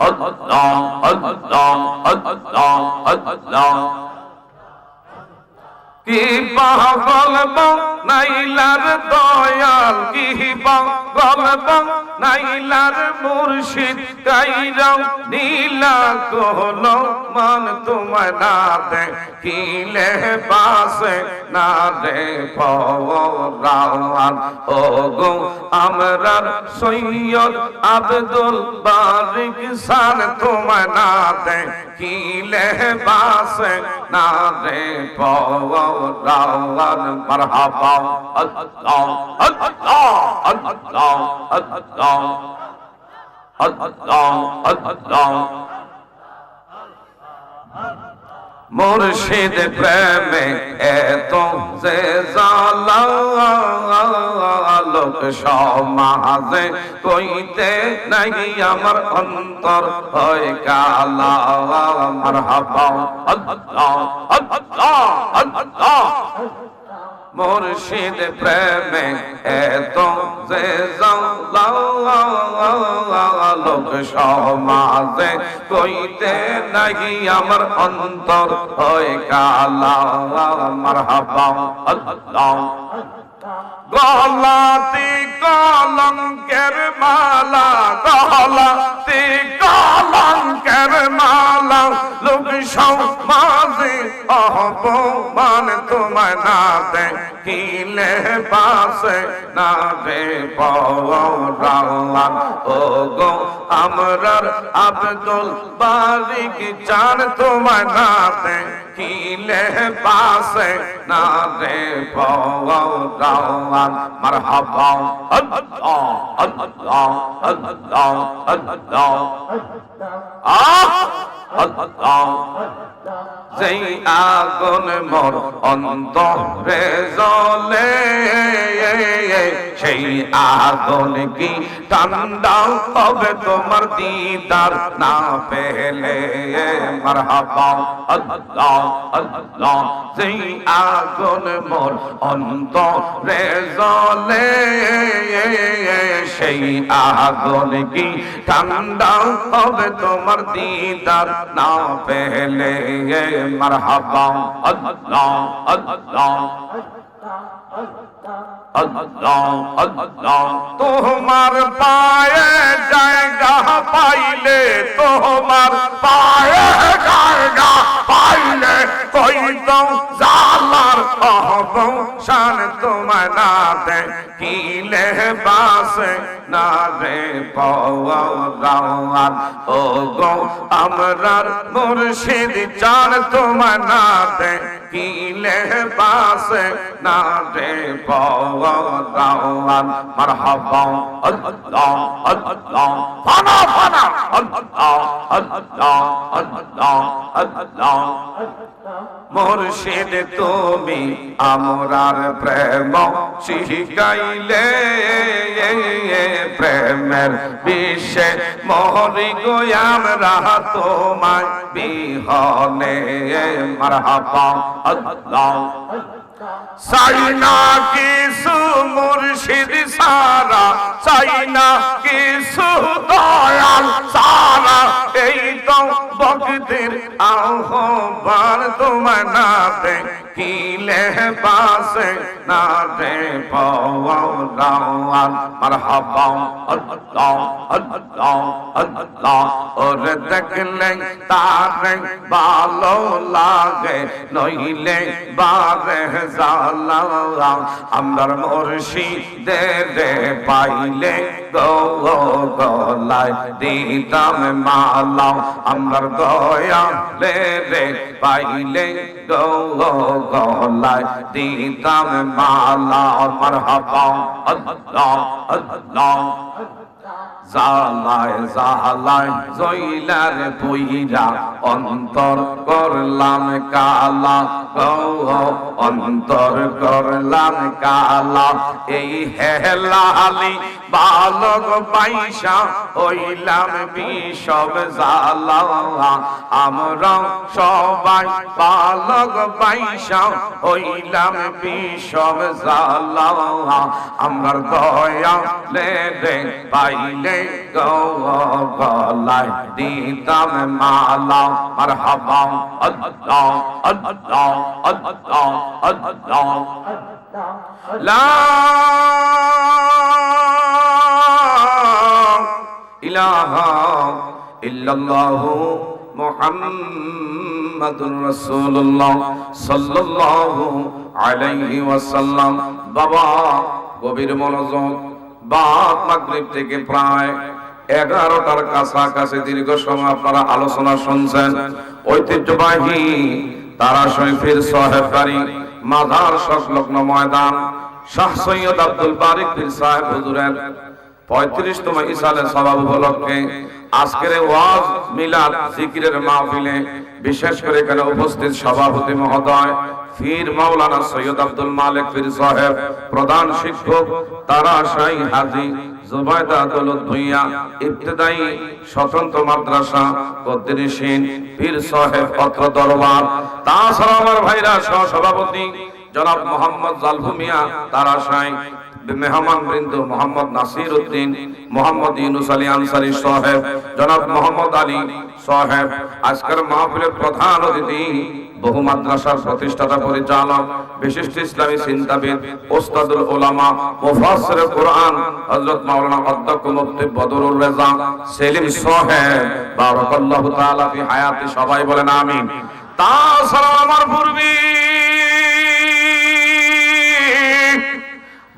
আল্লাহ আল্লাহ আল্লাহ আল্লাহ কি পাগল নাইলার দয়াল কি পাগল নাইলার মুর্শিদ কাইরাও নীলা কোলো মান তোমায় না দেখিলে পাশে না রে পরাওয়ান ও গো আমরার সৈয়দ আব্দুল বারিক শান তোমায় না দেখিলে পাশে না রে পরাওয়ান মারহাবা আল্লাহ আল্লাহ আল্লাহ আল্লাহ আল্লাহ আল্লাহ মুর্শিদ প্রেমে এত যে জালা লোক সমাজে কইতে নাই আমার অন্তর হয় কালা মারহাবা আল্লাহ আল্লাহ আল্লাহ মুর্শিদ প্রেমে এত যে জালা লোক সমাজে কইতে নাই আমার অন্তর হয় কালা মারহাবা আল্লাহ গলাতে কলঙ্কের মালা গলাতে কলঙ্কের মালা লোক সমাজে অপমান তোমায় না দেখিলে পাশে না রে পরাওয়ান ও গো আমরার আব্দুল বারিক চান তোমায় না দেখিলে পাশে না রে পরাওয়ান মারহাবা আল্লাহ আল্লাহ আল্লাহ আল্লাহ আল্লাহ যেই আগুন মোর অন্তরে জ্বলে সেই আগুন কি ঠান্ডা হবে তোমার দিদার না পেলে মারহাবা আল্লাহ আল্লাহ যেই আগুন মোর অন্তরে জ্বলে সেই আগুন কি ঠান্ডা হবে তোমার দিদার না পেলে মারহাবা আল্লাহ আল্লাহ আল্লাহ আল্লাহ তোমার পায়ে জায়গা পাইলে তোমার পায়ে জায়গা পাইলে কই তো জালার অবসান তোমায় না দেখিলে বাসে না রে পরাওয়ান ও গো আমরার মুর্শিদ চান তোমায় না দেখিলে বাসে না রে পরাওয়ান মারহাবা আল্লাহ আল্লাহ ফানা ফানা আল্লাহ আল্লাহ আল্লাহ আল্লাহ মুর্শিদ তুমি আমরার প্রেম শিখাইলে প্রেমের বিশ্বে মরি গো আমরা তোমায় বিহনে মারহাবা আল্লাহ সাইনা কিছু মুর্শিদ সারা সাইনা কিছু দয়াল সারা এই তো ভক্তের আহ্বান তোমায় না দেখিলে পাশে না রে পরাওয়ান মারহাবা আল্লাহ আল্লাহ আল্লাহ ওরে দেখলে তারে ভালো লাগে নইলে বারে জালা আমরার মুর্শিদের পাইলে গো গলায় দিতাম মালা আমরার দয়া রে পাইলে গো গলায় দিতাম মালা মারহাবা আল্লাহ আল্লাহ জালায় জালায় জইলার পইরা অন্তর করলাম কালা অন্তর করলাম কালা এই হেলালি বালক পাইসা হইলাম বিষম জালা আমরা সবাই বালক পাইসা হইলাম বিষম জালা আমার দয়া লে পাইলে গলায় দিতাম মালা মারহাবা আল্লাহ আল্লাহ আল্লাহ আল্লাহ লা ইলাহা ইল্লাল্লাহু মুহাম্মাদুর রাসূলুল্লাহ সাল্লাল্লাহু আলাইহি ওয়াসাল্লাম। বাবা গভীর মনোযোগ, বাদ মাগরিব থেকে প্রায় 11টার কাছাকাছি দীর্ঘ সময় আপনারা আলোচনা শুনছেন। ঐতিহ্যবাহী তারা শরীফের সাহেব বাড়ি মাজার সংলগ্ন ময়দান শাহ সৈয়দ আব্দুল বারিক পীর সাহেব হুজুরের 35তম ইসালের সওয়াব উপলক্ষে আজকের ওয়াজ মিলাদ জিকিরের মাহফিলে বিশেষ করে এখানে উপস্থিত সভাপতি মহোদয় পীর মাওলানা সৈয়দ আব্দুল মালিক পীর সাহেব, প্রধান শিক্ষক তারাশাহী হাজী জুবাইদা দৌলত ভূঁইয়া ইবতেদায়ী স্বতন্ত্র মাদ্রাসা কদ্দিনীশীন পীর সাহেব অত্র দরবার, তাছাড়া আমার ভাইরা সহ সভাপতি জনাব মোহাম্মদ জালভু মিয়া তারাশাহী, মেহমান বৃন্দ মোহাম্মদ নাসির উদ্দিন, মোহাম্মদ ইউনুস আলী আনসারী সাহেব, জনাব মোহাম্মদ আলী সাহেব। আজকের মাহফিলের প্রধান অতিথি বহু মাদ্রাসার প্রতিষ্ঠাতা পরিচালক বিশিষ্ট ইসলামী চিন্তাবিদ ওস্তাদুল উলামা মুফাসসির কোরআন হযরত মাওলানা অধ্যক্ষ মুফতি বদরুল রেজা সেলিম সাহেব বারাকাল্লাহু তাআলা ফি হায়াতি। সবাই বলেন আমিন। তাছাড়া আমার পূর্বে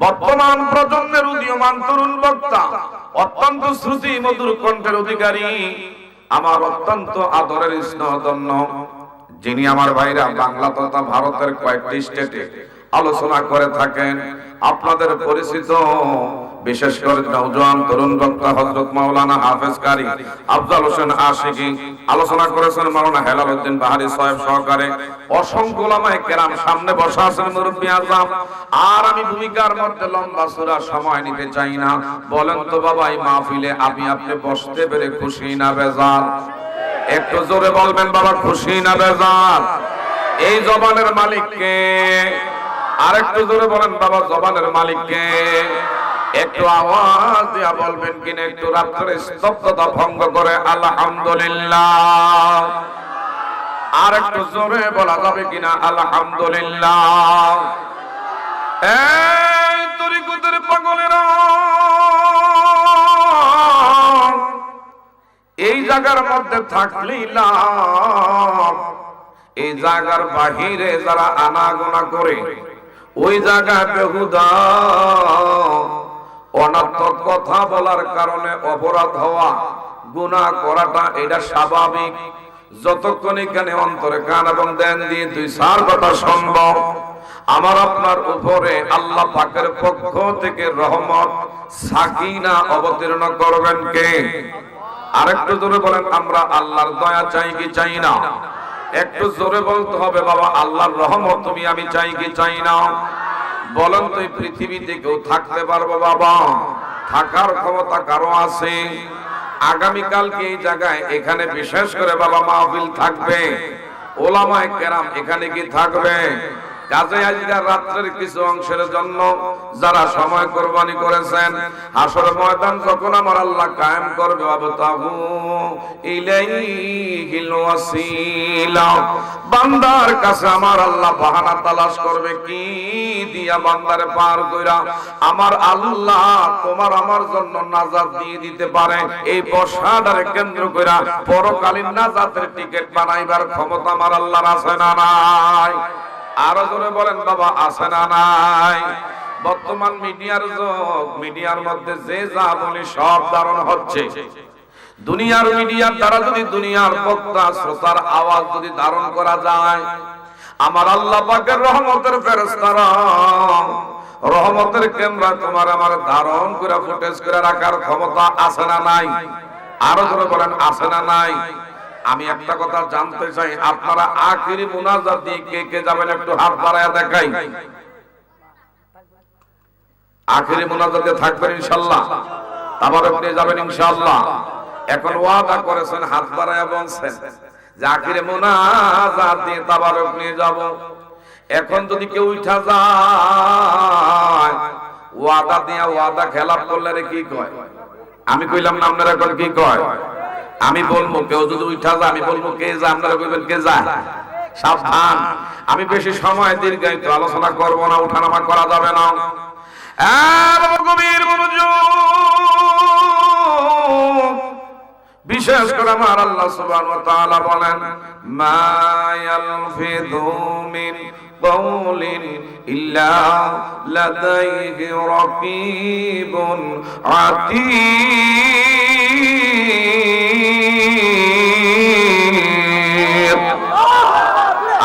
বর্তমান প্রজন্মের উদীয়মান তরুণ বক্তা, অত্যন্ত শ্রুতি মধুর কণ্ঠের অধিকারী, আমার অত্যন্ত আদরের স্নেহধন্য, যিনি আমার ভাইরা বাংলা তথা ভারতের কয়েকটি স্টেটে আলোচনা করে থাকেন, আপনাদের পরিচিত বিশেষ করে নওজোয়ান তরুণ বক্তা হযরত মাওলানা হাফেজ কারি আফজাল হোসেন আশিকি, আলোচনা করেছেন মাওলানা হেলাল উদ্দিন বাহারি সাহেব সহকারে, অসংখ্য উলামায়ে কেরাম সামনে বসা আছেন মুরব্বি আযম। আর আমি ভূমিকার মধ্যে লম্বা চূড়া সময় নিতে চাই না। বলেন তো বাবা, এই মাহফিলে আপনি বসতে পেরে খুশি না বেজার? একটু জোরে বলবেন বাবা, খুশি না বেজার? এই জবানের মালিক কে? আরেকটু জোরে বলেন বাবা, জবানের মালিক কে? একটু আওয়াজ দিয়া বলবেন কিনা? একটু রাত্রের স্তব্ধতা ভঙ্গ করে আলহামদুলিল্লাহ। আর একটু জোরে বলা যাবে কিনা আলহামদুলিল্লাহ? এই তরিকতের পাগলেরা, এই জায়গার মধ্যে থাকলেই লাভ। এই জায়গার বাহিরে যারা আনাগোনা করে, ওই জায়গায় বেহুদা অনর্থক কথা বলার কারণে অপরাধ হওয়া, গুনাহ করাটা এটা স্বাভাবিক। যতক্ষণ এখানে অন্তরে কান এবং দেন দিয়ে দুই চার কথা সম্ভব, আমার আপনার উপরে আল্লাহ পাকের পক্ষ থেকে রহমত সাকিনা অবতীর্ণ করবেন কে? আরেকটু জোরে বলেন, আমরা আল্লাহর দয়া চাই কি চাই না? একটু জোরে বলতে হবে বাবা, আল্লাহর রহমত তুমি আমি চাই কি চাই না? বলেন তো, এই পৃথিবীতে কেউ থাকতে পারবো বাবা? থাকার ক্ষমতা কারো আছে? আগামীকালকে এই জায়গায় এখানে বিশেষ করে বাবা মাহফিল থাকবে, ওলামায়ে কেরাম এখানে কি থাকবে? কাজে আজকের রাত্রের কিছু অংশের জন্য যারা সময় কোরবানি করেছেন, হাসর ময়দান যখন আমার আল্লাহ কায়েম করবে, আবতাহু ইলাইহিল ওয়াসিলা, বান্দার কাছে আমার আল্লাহ বাহানা তালাশ করবে, কি দিয়া বান্দারে পার কইরা আমার আল্লাহ তোমার আমার জন্য নাজাত দিয়ে দিতে পারে। এই বসাটারে কেন্দ্র কইরা পরকালীন নাজাতের টিকিট বানাইবার ক্ষমতা আমার আল্লাহর আছে না নাই? আরো জোরে বলেন বাবা, আছে না নাই? বর্তমান মিডিয়ার যুগ, মিডিয়ার মধ্যে যে যা বলি সব ধারণ হচ্ছে। দুনিয়ার মিডিয়ার দ্বারা যদি দুনিয়ার বক্তা শ্রোতার আওয়াজ যদি ধারণ করা যায়, আমার আল্লাহ পাকের রহমতের ফেরেশতারা রহমতের ক্যামেরা তোমার আমার ধারণ করে ফুটেজ করে রাখার ক্ষমতা আছে না নাই? আরো জোরে বলেন, আছে না নাই? আমি একটা কথা জানতে চাই, আপনারা আখিরি মুনাজাত দিয়ে কে কে যাবেন একটু হাত বাড়ায়া দেখাই। আখিরি মুনাজাতে থাকবেন ইনশাআল্লাহ, তাবারক নিয়ে যাবেন ইনশাআল্লাহ। এখন ওয়াদা করেছেন, হাত বাড়ায়া বলছেন যে আখিরি মুনাজাত দিয়ে তাবারক নিয়ে যাব। এখন যদি কেউ উঠা যায়, ওয়াদা দিয়া ওয়াদা খেলাপ করলে রে কি কয়? আমি কইলাম না, আপনারা এখন কি কয়? আমি বলবো, কেউ যদি উঠা যায় আমি বলবো কে যা, আপনারা কইবেন কে যা। সাবধান, আমি বেশি সময় দীর্ঘায়িত আলোচনা করব না, উঠানামা করা যাবে না। গভীর মনোযোগ। বিশেষ করে আমার আল্লাহ সুবহানাহু ওয়া তাআলা বলেন, মা ইয়ালফিযু মিন কাওলিন ইল্লা লাদাইহি রাকীবুন আতীদ।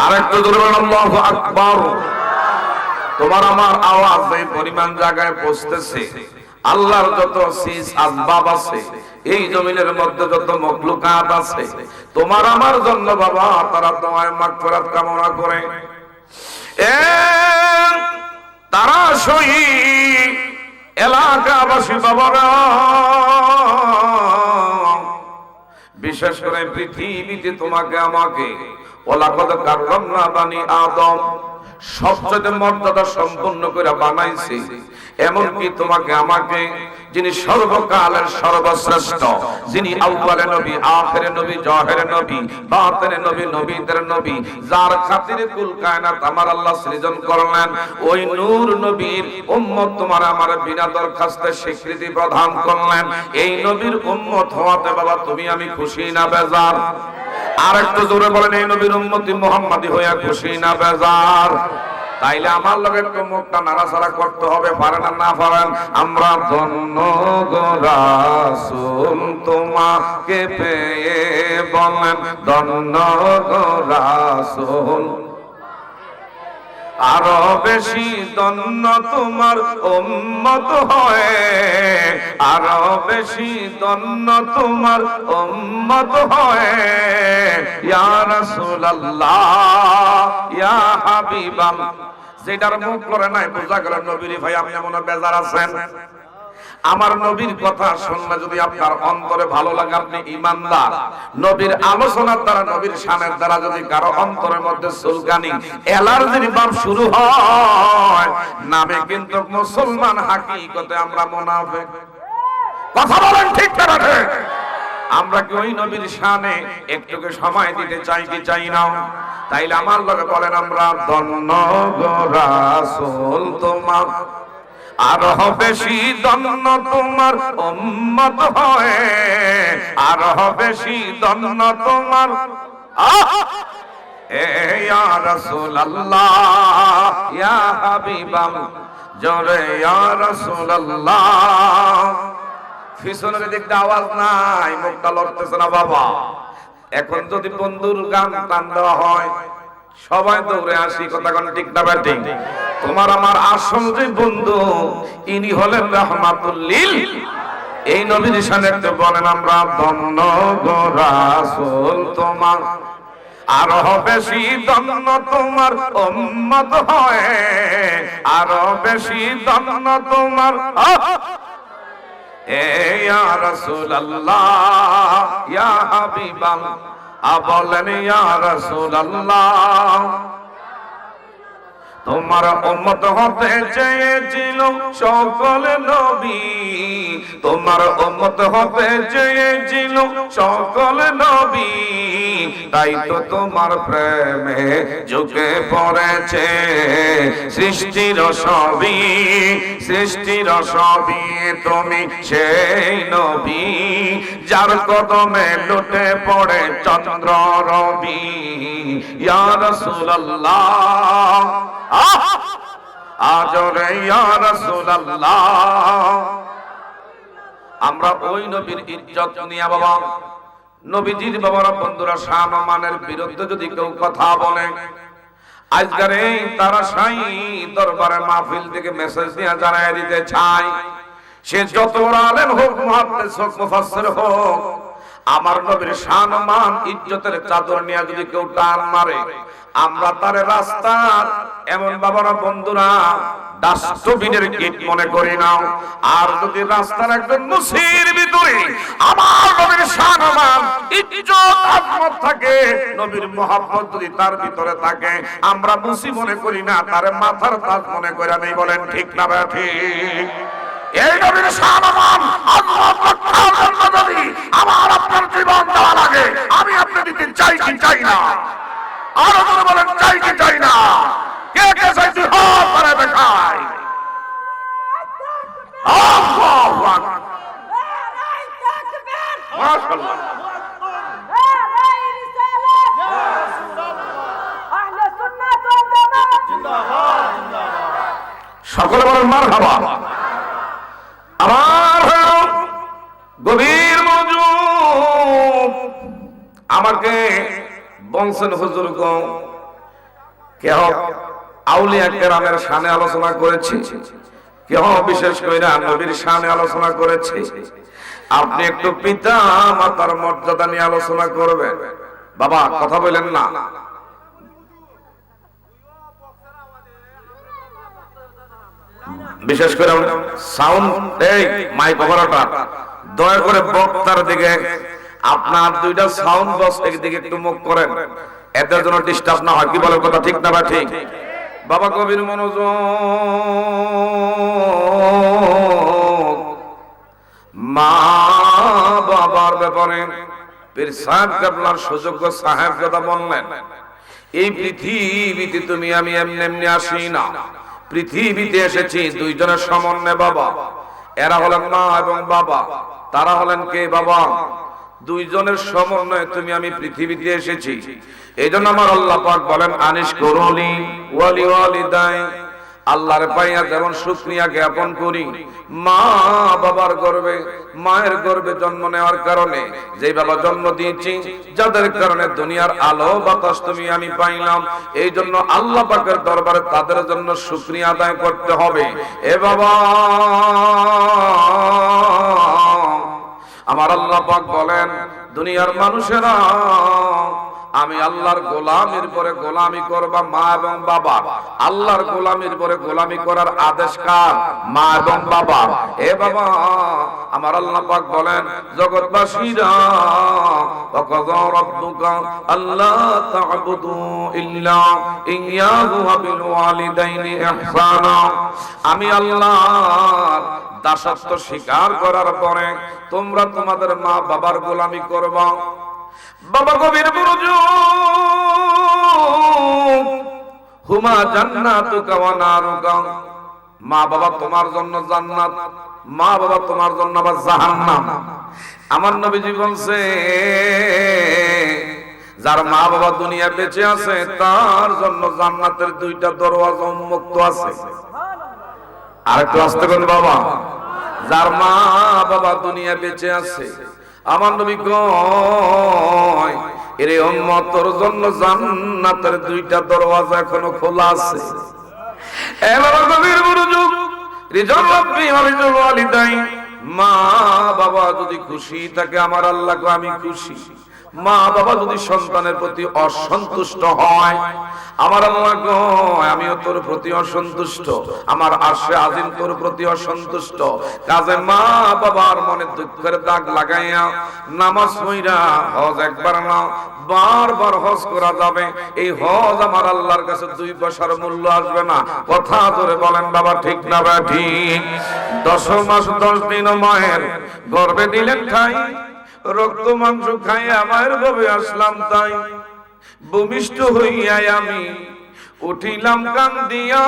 আরেকটু জোরে বলুন আল্লাহু আকবার। তোমার আমার আওয়াজ এই পরিমাণ জায়গায় পৌঁছতেছে, আল্লাহর যত সিজ আসবাব আছে, এই জমিনের মধ্যে যত মখলুকাত আছে, তোমার আমার জন্য বাবা তারা দোয়ায় মাগফিরাত কামনা করে। তারা শহীদ এলাকাবাসী বাবারা, বিশেষ করে পৃথিবীতে তোমাকে আমাকে ওয়ালাকাদ কাররামনা বানি আদম সবচেয়ে মর্যাদা সম্পন্ন করে বানাইছে। এমনকি তোমাকে আমাকে, যিনি সর্বকালের সর্বশ্রেষ্ঠ, যিনি আউয়ালে নবী, আখিরে নবী, জাহিরে নবী, বাতিনে নবী, নবীদের নবী, যার খাতিরে কুল কায়নাত আমার আল্লাহ সৃজন করলেন, ওই নূর নবীর উম্মত তোমার আমার বিনা দরখাস্তে স্বীকৃতি প্রদান করলেন। এই নবীর উম্মত হওয়াতে বাবা তুমি আমি খুশি না বেজার? আর একটু জোরে বলেন, এই নবীর উম্মতি মুহাম্মাদি হইয়া খুশি না বেজার? তাইলে আমার লগে একটু মুখটা নাড়াচাড়া করতে হবে, পারেন আর না পারেন? আমরা ধন্য গো রাসূল তোমাকে পেয়ে, বলেন ধন্য গো রাসূল। আরো বেশি ধন্য তোমার উম্মত হয়ে, আরো বেশি ধন্য তোমার উম্মত হয়ে, ইয়া রাসূলুল্লাহ ইয়া হাবিবাল্লাহ। যেটার মুখ করে নাই বোঝা গেল নবীর ভাই আপনি মনে বেজার আছেন। আমার নবীর কথা শুনলে যদি আপনার অন্তরে ভালো লাগে, আপনি ঈমানদার। নবীর আলোচনার দ্বারা, নবীর শানের দ্বারা যদি কারো অন্তরের মধ্যে চুলকানি, অ্যালার্জির ভাব শুরু হয়, নামে কিন্তু মুসলমান, হাকিকতে আমরা মুনাফিক। কথা বলেন ঠিক না ঠিক? আমরা কি ওই নবীর শানে একটুকে সময় দিতে চাই কি চাই না? তাইলে আমার লগে বলেন, আমরা ধন্য গো রাসূল তোমার, আরো বেশি ধন্য তোমার উম্মত হয়ে, আরো বেশি ধন্য তোমার। ইয়া রাসূলুল্লাহ ইয়া হাবিবাল্লাহ, জোরে ইয়া রাসূলুল্লাহ। পিছনের দিক দিয়ে আওয়াজ নাই, মুখটা লড়তেছে না বাবা। এখন যদি বন্ধুর গান টান দেওয়া হয়, সবাই দৌড়ে আসি, কথা কোন ঠিক না ব্যাটিং? তোমার আমার আসল যে বন্ধু, ইনি হলেন রাহমাতুল লিল। এই নবীর শানে একটু বলেন, আমরা ধন্য গো রাসূল তোমার, আরো বেশি ধন্য তোমার উম্মত হয়ে, আরো বেশি ধন্য তোমার। ইয়া রাসূলুল্লাহ ইয়া হাবিবাল্লাহ, বলেন ইয়া রাসূলুল্লাহ। তোমার উম্মত হতে চেয়েছিল সকল নবী, তোমার উম্মত হতে চেয়েছিল সকল নবী, তাই তো তোমার প্রেমে ঝুঁকে পড়েছে সৃষ্টির সবই, সৃষ্টির সবই। তুমি সেই নবী যার কদমে লুটে পড়ে চন্দ্র রবি। ইয়া রাসূলুল্লাহ আজরে ইয়া রাসূলুল্লাহ। আমরা ওই নবীর ইজ্জত নিয়ে বাবা, নবীজির বাবারা বন্ধুরা সম্মানের বিরুদ্ধে যদি কেউ কথা বলে, আজকের এই তারা সাই দরবারে মাহফিল থেকে মেসেজ দিয়ে জানায় দিতে চাই, সে যত বড় আলেম হোক, মুহাদ্দিস হোক, মুফাসসির হোক, আমার নবীর সম্মান ইজ্জতের চাদর নিয়ে যদি কেউ টান মারে, আমরা তারে রাস্তার এমন বাবারা বন্ধুরা ডাস্টবিনের গেট মনে করি নাও। আর যদি রাস্তার একজন মুসির ভিতরে আমার নবীর সম্মান ইজ্জত আজমত থাকে, নবীর মহব্বত যদি তার ভিতরে থাকে, আমরা মুসি মনে করি না, তারে মাথার তাজ মনে করে নেই। বলেন ঠিক না ভাই? ঠিক। এই নবীর সম্মান আজমত রক্ষার জন্য যদি আমার আপনার জীবন দেওয়া লাগে, আমি আপনি দিতে চাই কি চাই না? আরো জোরে বলেন, চাই কি চাই না? কে কে চাইছি হাত করে দেখাই। আল্লাহু আকবার, মাশাআল্লাহ। সকলে বলেন মারহাবা। আমার গভীর মনোযোগ, আমাকে বংশের হুজুর গো কেহ আউলিয়া কেরামের শানে আলোচনা করেছে, কেহ বিশেষ করে নবীর শানে আলোচনা করেছে। আপনি একটু পিতা মাতার মর্যাদা নিয়ে আলোচনা করবেন। বাবা কথা বলেন না। বিশেষ করে সাউন্ড, এই মাইক অপারেটর দয়া করে বক্তার দিকে আপনার দুইটা সাউন্ড বক্স দিকে একটু মুখ করেন, এদের জন্য ডিস্টার্ব না হয়। কি বলে কথা ঠিক না বা ঠিক? বাবা গভীর মনোযোগ। মা বাবার ব্যাপারে পীর সাহেব কেবলার সুযোগ্য সাহেব কথা বললেন, এই পৃথিবীতে তুমি আমি এমনি এমনি আসি না। পৃথিবীতে এসেছি দুইজনের সমন্বয়ে বাবা। এরা হলেন মা এবং বাবা। তারা হলেন কে? বাবা। দুইজনের সমন্বয়ে তুমি আমি পৃথিবীতে এসেছি। এই জন্য আমার আল্লাহ পাক বলেন, আনিশ করুনি ওয়ালি ওয়ালিদাই। আল্লাহর পাইয়া যেমন শুকরিয়া জ্ঞাপন করি, মা বাবার গর্ভে, মায়ের গর্ভে জন্ম নেওয়ার কারণে, যে বাবা জন্ম দিয়েছি, যাদের কারণে দুনিয়ার আলো বাতাস তুমি আমি পাইলাম, এই জন্য আল্লাহ পাকের দরবারে তাদের জন্য শুকরিয়া আদায় করতে হবে। এ বাবা, আমার আল্লাহ পাক বলেন, দুনিয়ার মানুষেরা আমি আল্লাহর গোলামির পরে গোলামি করবা মা এবং বাবা। আল্লাহর গোলামির পরে গোলামি করার আদেশ কার? মা এবং বাবা। এ বাবা, আমার আল্লাহ পাক বলেন, জগৎবাসীরা ওয়াকাযা রাব্বুকা আল্লা তা'বুদু ইল্লা ইয়্যাহু ওয়া বিল ওয়ালিদাইনি ইহসানা। আমি আল্লাহর দাসত্ব স্বীকার করার পরে তোমরা তোমাদের মা বাবার গোলামি করবা। বাবা গভীর মনোযোগ। হুমা জান্নাতুকা ওয়া নারুকা। মা বাবা তোমার জন্য জান্নাত, মা বাবা তোমার জন্য আবার জাহান্নাম। আমার নবীজি বলছে, যার মা বাবা দুনিয়া বেঁচে আছে তার জন্য জান্নাতের দুইটা দরওয়াজা উন্মুক্ত আছে। আরেকটু আস্তে বলুন বাবা। যার মা বাবা দুনিয়া বেঁচে আছে, আমার নবী কয়, এরে উম্মত তোর জন্য জান্নাতের দুইটা দরওয়াজা এখনো খোলা আছে। এবার গভীর মনোযোগ। রিজল রাব্বি ওয়া রিজল ওয়ালিদাই। মা বাবা যদি খুশি থাকে, আমার আল্লাহকে আমি খুশি। মা বাবা যদি সন্তানের প্রতি অসন্তুষ্ট হয়, আমার আল্লাহ কয় আমিও তোর প্রতি অসন্তুষ্ট, আমার আরশে আজিম তোর প্রতি অসন্তুষ্ট। কাজে মা বাবার মনে দুঃখের দাগ লাগাইয়া নামাজ পড়া হজ একবার না বারবার হজ করা যাবে। এই হজ আমার আল্লাহর কাছে 2 পয়সার মূল্য আসবে না। কথা জোরে বলেন বাবা ঠিক না বা ঠিক? 10 মাস 10 দিন মায়ের গর্ভে দিলেন ঠাই, রক্ত মাংস খাইয়া মায়ের গর্ভে আসলাম তাই। ভূমিষ্ঠ হইয়া আমি উঠিলাম কান্দিয়া,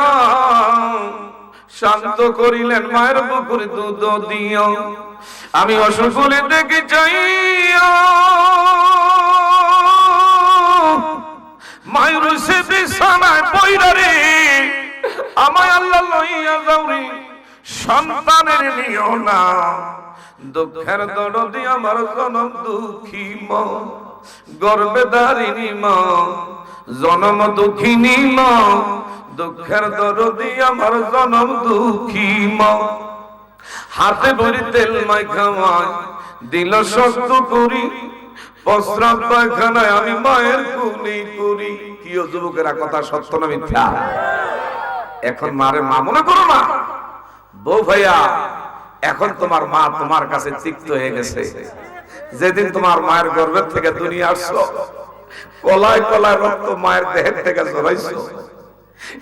শান্ত করিলেন মায়ের বুকুর দুধ দিয়া। আমি অসুখলে দেখে চাইয়া মায়ের সে বিছানায় পইরা রে, আমায় আল্লাহ লইয়া যাওরি, সন্তানের নিও না। দুঃখের দরদি আমার জনম দুঃখী মা, গর্বে দারিণী মা, জনম দুঃখিনী মা। দুঃখের দরদি আমার জনম দুঃখী মা। হাতে ভরি তেল মাইখা মায় দিল শক্ত করি, প্রস্রাব পায়খানায় আমি মায়ের কোলে করি। কি ও যুবকেরা, কথা সত্য না মিথ্যা? এখন মারে মা মনে করো না। বউ ভাইয়া, এখন তোমার মা তোমার কাছে তিক্ত হয়ে গেছে। যেদিন তোমার মায়ের গর্ভের থেকে দুনিয়া আসছো, কলায় কলায় রক্ত মায়ের দেহের থেকে ঝরাইছো।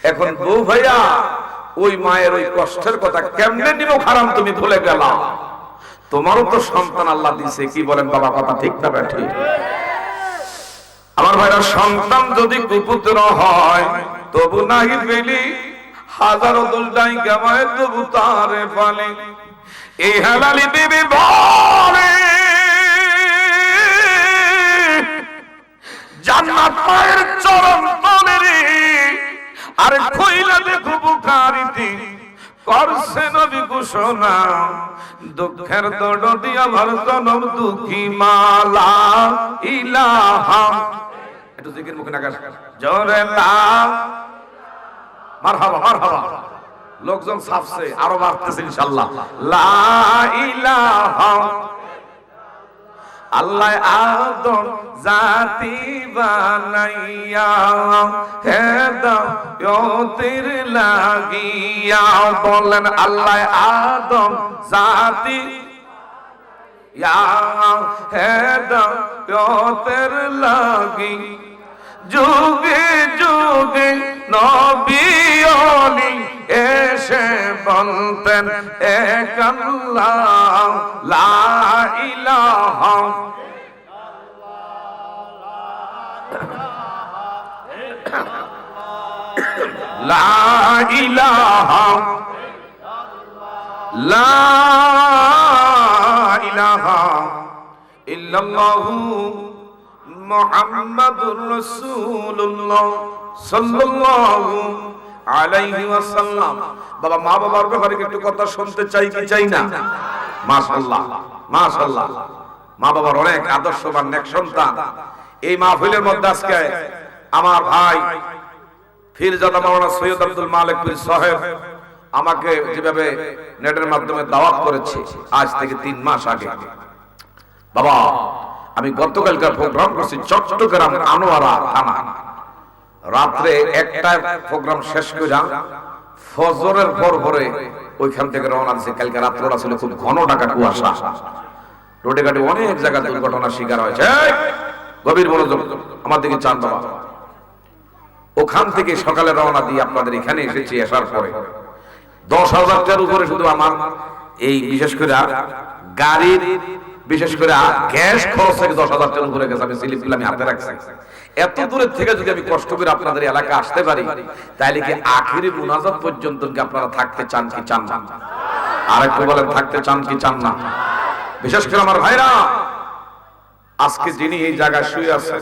এখন বউ ভাইয়া, ওই মায়ের ওই কষ্টের কথা কেমনে নিব হারাম তুমি ভুলে গেলা। তোমারও তো সন্তান আল্লাহ দিছে, কি বলেন বাবা, কথা ঠিক না ঠিক? আমার ভাইরা, সন্তান যদি কুপুত্র হয় তবু নাহি পেলি, হাজারো দুলটাই গামায় তবু তারে পালে। এই হালালি বিবি বলে জান্নাত মায়ের চরণ তলে রে, আর কইলা দেখো বুখারীতে করছে নবী ঘোষণা, দুঃখের দড় দিয়া ভর জনম দুঃখী মালা ইলাহা। একটু জিকির মুখে নাগাস জোরে লা মারহাবা মারহাবা। লোকজন ছাপছে, আরো বাড়তেছে ইনশাআল্লাহ। লা ইলাহা আল্লাহ আদম জাতি বানাইয়া হেদায়েতের লাগিয়া। বলেন আল্লাহ আদম জাতি হেদায়েতের লাগি, যুগে যুগে নবী ওলি এসে বলতেন এক আল্লাহ, লা ইলাহা লা ইলাহা লা ইলাহা ইল্লাল্লাহু মুহাম্মাদুর রাসূলুল্লাহ সাল্লাল্লাহু আলাইহি ওয়াসাল্লাম। বাবা, মা বাবার ব্যাপারে একটু কথা শুনতে চাই কি চাই না? মাশাআল্লাহ মাশাআল্লাহ, মা বাবার অনেক আদর্শবান নেক সন্তান। এই মাহফিলের মধ্যে আজকে আমার ভাই ফিরজাদা মাওলানা সৈয়দ আব্দুল মালিক পীর সাহেব আমাকে যেভাবে নেটের মাধ্যমে দাওয়াত করেছে আজ থেকে 3 মাস আগে। বাবা, আমি গতকালকার প্রোগ্রাম করছি চট্টগ্রাম আনোয়ারা থানা। রাত্রে একটা প্রোগ্রাম শেষ করে ফজরের পর পরে ওইখান থেকে রওনা দিয়েছে। কালকে রাত্রটা ছিল খুব ঘন ঢাকা কুয়াশা, রোডে ঘাটে অনেক জায়গায় দুর্ঘটনার শিকার হয়েছে। গভীর মনোযোগ আমার দিকে চান বাবা। ওখান থেকে সকালে রওনা দিয়ে আপনাদের এখানে এসেছি। আসার পরে 10,000 টাকার উপরে শুধু আমার এই বিশেষ করে গাড়ির, বিশেষ করে গ্যাস খরচ থেকে 10,000 টাকার উপরে গেছে। আমি স্লিপগুলো আমি হাতে রাখছি। এত দূরের থেকে যদি আমি কষ্ট করে আপনাদের এলাকা আসতে পারি, তাহলে কি আখিরি মুনাজাত পর্যন্ত কি আপনারা থাকতে চান কি চান না? আর একটু বলেন, থাকতে চান কি চান না? বিশেষ করে আমার ভাইরা, আজকে যিনি এই জায়গায় শুয়ে আছে,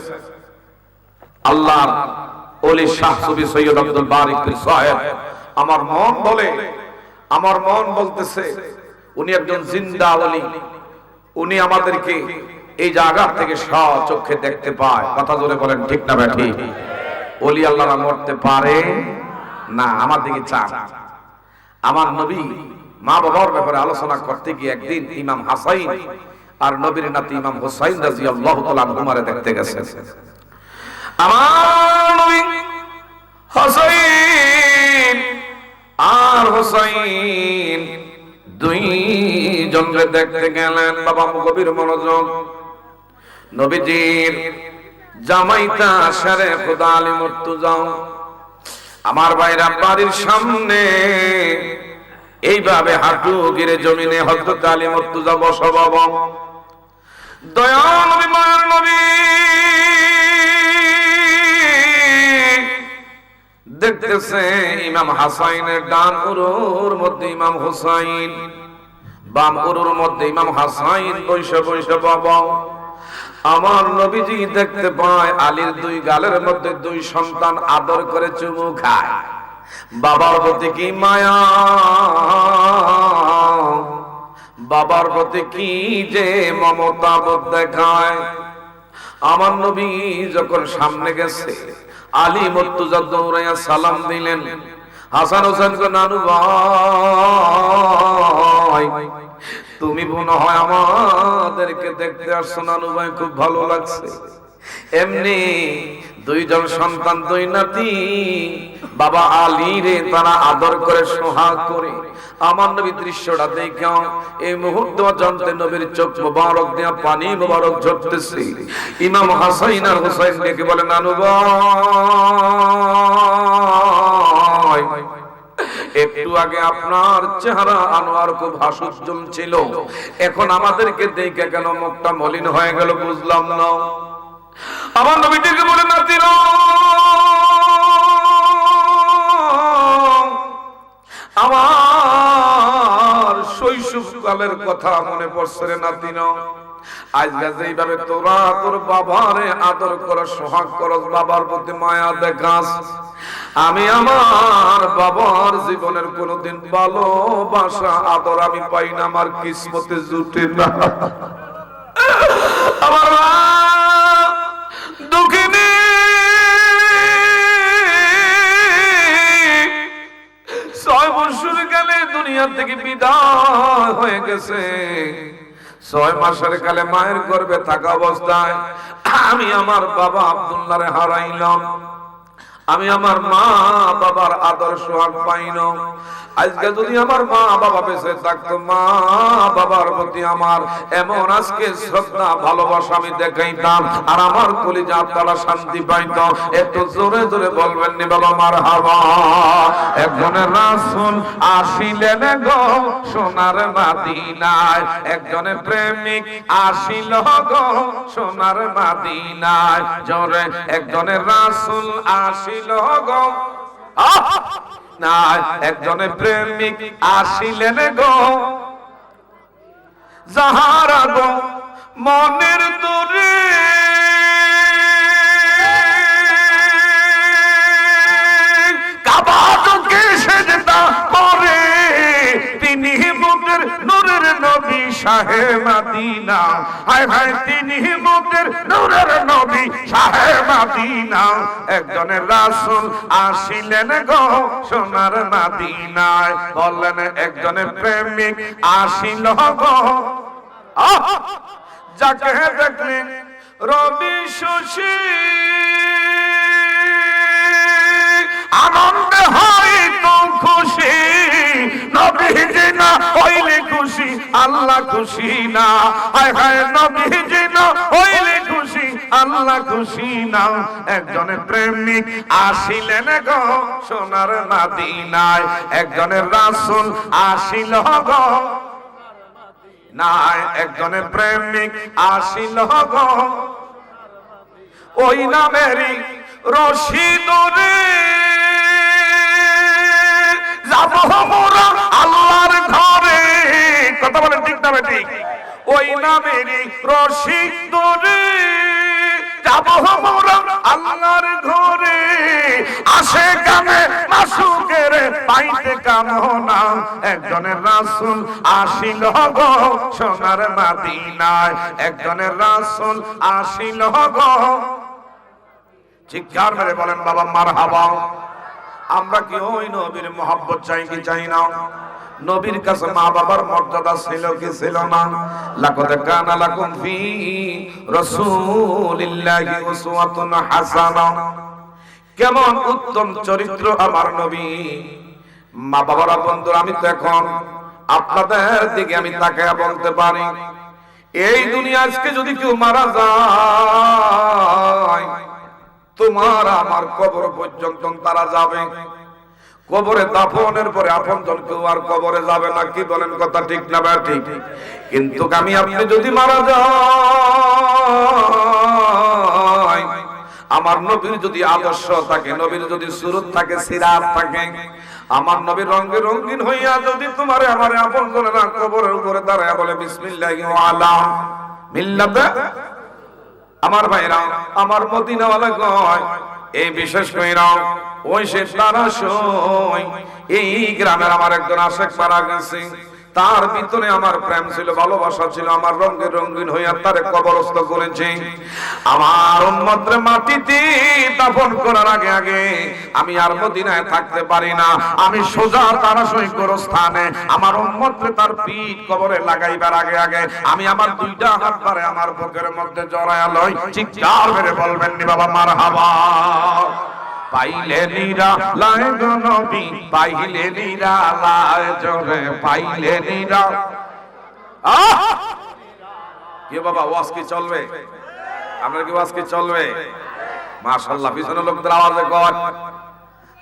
আল্লাহর ওলি শাহ সুফি সৈয়দ আব্দুল বারিক পীর সাহেব, আমার মন বলে, আমার মন বলতেছে উনি একজন জিন্দা ওলি। উনি আমাদেরকে এই জায়গা থেকে সচক্ষে দেখতে পায়। কথা জোরে বলেন ঠিক না ভাই? ঠিক। ওলি আল্লাহরা মরতে পারে না, আমার দিকে চান। আমার নবী মা বাবার ব্যাপারে আলোচনা করতে গিয়ে একদিন ইমাম হাসাইন আর নবীর নাতি ইমাম হুসাইন রাদিয়াল্লাহু তাআলা আনহুমারে দেখতে গেছেন। আমার নবী হাসাইন আর হুসাইন দুই জনকে দেখতে গেলেন। বাবা, গভীর মনোযোগ। নবীজির জামাইতা শারে খোদা আলী মুর্তজা আমার ভাইরা বাড়ির সামনে এইভাবে হাঁটু গিরে জমিনে হযরত আলী মুর্তজা বসা। বাবা, দয়াল নবী, মায়ের নবী দেখতেছে ইমাম হাসাইনের ডান উরুর মধ্যে ইমাম হুসাইন, বাম উরুর মধ্যে ইমাম হাসাইন বৈশা বৈশা। বাবা, আমার নবীজি দেখতে পায় আলীর 2 গালের মধ্যে 2 সন্তান আদর করে চুমু খায়। বাবার প্রতি কি মায়া, বাবার প্রতি কি যে মমতা বোধ দেখায়। আমার নবী যখন সামনে গেছে, আলী মুর্তজা দৌড়াইয়া সালাম দিলেন। হাসান হোসেন কো নানু ভাই, তুমি মনে হয় আমাদেরকে দেখতে আসছো, নানু ভাই খুব ভালো লাগছে। এমনি দুইজন সন্তান, দুই নাতি, বাবা আলী রে তারা আদর করে সোহাগ করে। আমার নবী দৃশ্যটা দেখে এই মুহূর্তে জানতে নবীর চোখ মোবারক দিয়া পানি মোবারক ঝরতেছে। ইমাম হাসান আর হুসাইন ডেকে বলে, নানু ভাই একটু আগে আপনার চেহারা আনোয়ার খুব হাস্যোজ্জ্বল ছিল, এখন আমাদেরকে দেখে কেন মুখটা মলিন হয়ে গেল বুঝলাম না। আমার নবী ডেকে বলে, নাতির আমার শৈশবকালের কথা মনে পড়ছে রে নাতিন। আজকে যেইভাবে তোরা তোর বাবারে আদর করো, সোহাগ করো, বাবার প্রতি মায়া দেখাস, আমি আমার বাবার জীবনের কোনোদিন ভালোবাসা আদর আমি পাই না, আমার কিসমতে জুটে না। আমার দুঃখিনী 6 বছর গেলে দুনিয়া থেকে বিদায় হয়ে গেছে। 6 মাসের কালে মায়ের গর্ভে থাকা অবস্থায় আমি আমার বাবা আব্দুল্লাহরে হারাইলাম। আমি আমার মা বাবার আদর সোহাগ পাইনো। আজকে যদি আমার মা বাবা বেঁচে থাকতো, মা বাবার প্রতি আমার এমন আজকে শ্রদ্ধা ভালোবাসা আমি দেখাইতাম, আর আমার কলিজা আপনারা শান্তি পাইতো। একটু জোরে জোরে বলবেন নি বাবা মারহাবা। একজনের রাসূল আসিলেন গো সোনার মদিনায়, একজনের প্রেমিক আসিল গো সোনার মদিনায়। জোরে একজনের রাসূল আসিল গো না, একজনের প্রেমিক আসিলেন গো, যাহারা গো মনের দূরে কাবাকে সেজদা করে, তিনি মুদের নূরের নবী শাহে মদিনা। হায় হায়, তিনি মুদের নূরের নবী শাহে মদিনা। একজনের রাসূল আসিলেন গো সোনার মদিনায়, বললেন একজনের প্রেমিক আসিল গো, যাকে দেখলেন রবি শশী আনন্দে হয়তো খুশি, নবীজি না হইলে খুশি আল্লাহ খুশি না। হায় হায়, নবীজি না হইলে খুশি আল্লাহ খুশি না। একজনের প্রেমিক আসিলেন গো সোনার মদিনায়, একজনের রাসূল আসিল গো না, একজনের প্রেমিক আসিল গো, ওই নামেরই রশিদরে যাব মোরা আল্লাহর ঘরে। কথা বলেন ঠিক না ঠিক? ওই নামেরই রশিদরে যাব মোরা আল্লাহর ঘরে, আসে কামে মাসুকের পাইতে কামনা। একজনের রাসূল আসিল গো সোনার মদিনায়, একজনের রাসূল আসিল গো। চিৎকার মেরে বলেন বাবা মারহাবা। আমরা কি ওই নবীর মহব্বত চাই কি চাই না? নবীর কাছে মা বাবার মর্যাদা ছিল কি ছিল না? লাকাদ কানা লাকুম ফি রাসূলিল্লাহি উসওয়াতুন হাসানা। কেমন উত্তম চরিত্র আমার নবী। মা বাবারা বন্ধুরা, আমি তো এখন আপনাদের দিকে আমি তাকায়া বলতে পারি, এই দুনিয়া আজকে যদি কেউ মারা যায়, তোমার আমার কবর পর্যন্ত তারা যাবে। কবরে দাফনের পরে আপনজন কেউ আর কবরে যাবে না। কি বলেন কথা ঠিক না ভাই? ঠিক। কিন্তু আমি আপনি যদি মারা যাই, আমার নবীর যদি আদর্শ থাকে, নবীর যদি সুরত থাকে, সিরাত থাকে, আমার নবীর রঙে রঙিন হইয়া যদি তোমারে আমারে আপনজনেরা কবরের উপরে দাঁড়ায় বলে বিসমিল্লাহি ওয়া আলা মিল্লাতে, আমার ভাইরা, আমার মদিনাওয়ালা কয় এই বিশেষ কইরা ওই সে তারা সই এই গ্রামের আমার একজন আশেক মারা গেছে, তার ভিতরে আমার প্রেম ছিল, ভালোবাসা ছিল, আমার রঙে রঙিন হইয়া তারে কবরস্থ করেছি। আমার উম্মতরে মাটিতে দাফন করার আগে আগে আমি আর মদিনায় থাকতে পারি না, আমি সোজা তারাশই গোরস্থানে আমার উম্মতরে তার পিঠ কবরে লাগাইবার আগে আগে আমি আমার দুইটা হাত ধরে আমার বুকের মধ্যে জড়ায়া লই। চিৎকার করে বলবেন নি বাবা মারহাবা। পাইলে নিরা লাই গো নবী, পাইলে নিরা লাই জোরে পাইলে নিরা। কি বাবা ওয়াজ কি চলবে? আপনার কি ওয়াজ কি চলবে? মাশাআল্লাহ, পিছনে লোকদের আওয়াজে কর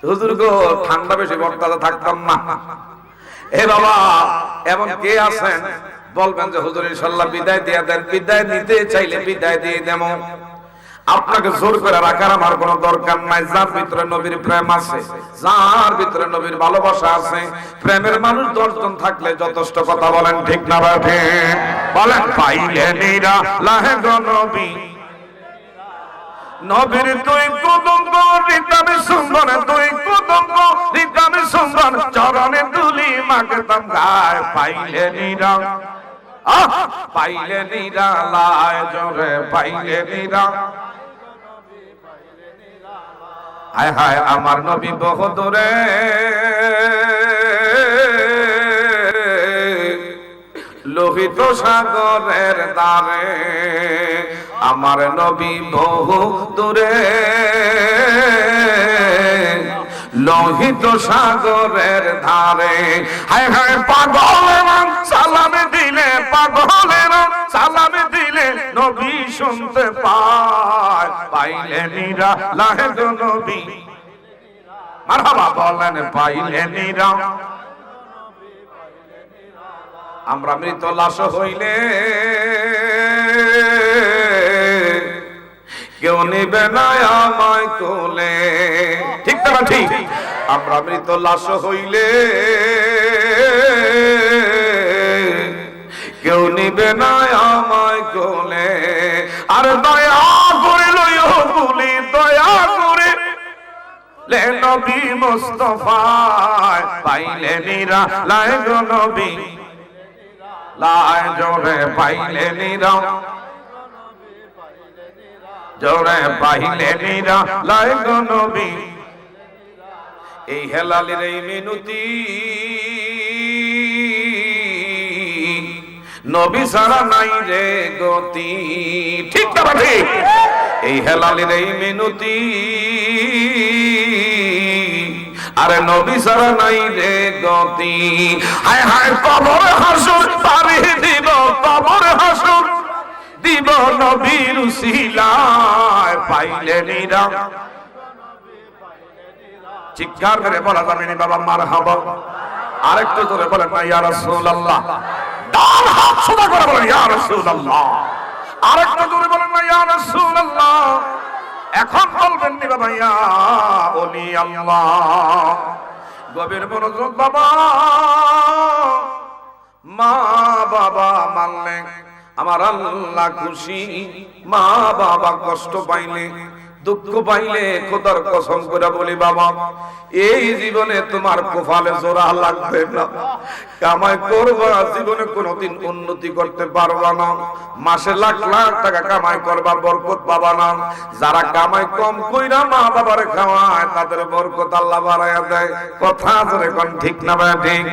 হুজুর গো ঠান্ডা বেশি বর্তাতে থাকতাম না। এ বাবা এমন কে আছেন বলবেন যে হুজুর ইনশাআল্লাহ বিদায় দিয়ে দেন? বিদায় নিতে চাইলে বিদায় দিয়ে দেব, আপনাকে জোর করে রাখার আমার কোনো দরকার নাই। যার ভিতরে নবীর প্রেম আছে, যার ভিতরে নবীর ভালোবাসা আছে, প্রেমের মানুষ 10 জন থাকলে যথেষ্ট। কথা বলেন ঠিক না বাঠে? বলেন পাইলে নিরা লাহে গো নবী, নবীর দুই কদম রিতামে সুন্দর, দুই কদম রিতামে সুন্দর, চরণে দুলি মাগতাম গায়। পাইলে নিরা পাইলে নিরা লায় জোরে পাইলে নিরা। হায় হায় আমার নবী বহুদূরে, লোহিত সাগরের দ্বারে, আমার নবী বহু দূরে, লোহিত সাগরের ধারে। হায় হায় পাগলেরা সালামে দিলে, পাগলেরা সালামে দিলে নবী শুনতে পায়। পাইলে নিরা লাহে গো নবী, মারহাবা বলেন পাইলে নিরা। আমরা মৃত লাশ হইলে কেউ নিবে না আমায় কোলে, ঠিক না ঠিক? আমরা মৃত লাশ হইলে কেউ নিবে না আমায় কোলে। আর দয়া করে লইও বলি, দয়া করে লে নবী মুস্তাফায়। পাইলে নিরা লাই গো নবী, লাই জোরে পাইলে নিরা, জোরে পাইলে নিরা লাই গো নবী। এই হেলালের এই মিনতি নবী সারা নাই রে গতি, ঠিক না ঠিক? এই হেলালের এই মিনতি আরে নবী সারা নাই রে গতি। হায় হায় কবর হাসুর পারে দিব, কবর হাসুর দিব নবীর উসিলায়। পাইলে নিরা, চিৎকার করে বলা যাবে না বাবা মারহাবা। আরেকটু জোরে বলেন না ইয়া রাসূলুল্লাহ। ডান হাত সোজা করে বলেন ইয়া রাসূলুল্লাহ। আরেকটু জোরে বলেন না ইয়া রাসূলুল্লাহ। এখন বলবেন নি বাবা ইয়া ওলি আল্লাহ। গভীর মনোযোগ বাবা। মা বাবা মানলে আমার আল্লাহ খুশি, মা বাবা কষ্ট পাইলে দুঃখ পাইলে খোদার কসম করে বলি বাবা এই জীবনে তোমার কপালে জোড়া লাগবে না, কামাই করবা জীবনে কোনোদিন উন্নতি করতে পারবা না, মাসে লাখ লাখ টাকা কামাই করবা বরকত পাবা না। যারা কামাই কম কইরা মা বাবারে খাওয়ায় তাদের বরকত আল্লাহ বাড়ায়া দেয়। কথা জোরে কোন ঠিক না ঠিক?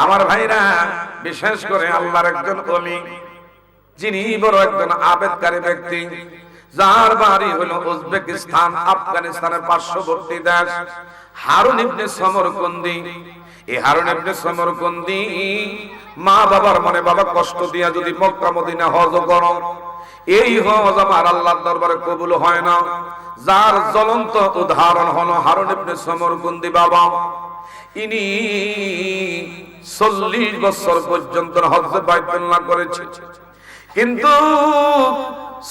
আমার ভাইরা, বিশেষ করে আল্লাহর একজন ওলি যিনি বড় একজন আবেদকারী ব্যক্তি, যার বাড়ি হলো উজবেকিস্তান আফগানিস্তানের পার্শ্ববর্তী দেশ, হারুন ইবনে সমরকন্দি। এই হারুন ইবনে সমরকন্দি মা বাবার মনে বাবা কষ্ট দিয়া যদি মক্কা মদিনা হজ করো, এই হজ আমার আল্লাহর দরবারে কবুল হয় না। যার জ্বলন্ত উদাহরণ হলো হারুন ইবনে সমরকন্দি বাবা। ইনি 40 বছর পর্যন্ত হজ্জে বাইতুল্লাহ করেছে, কিন্তু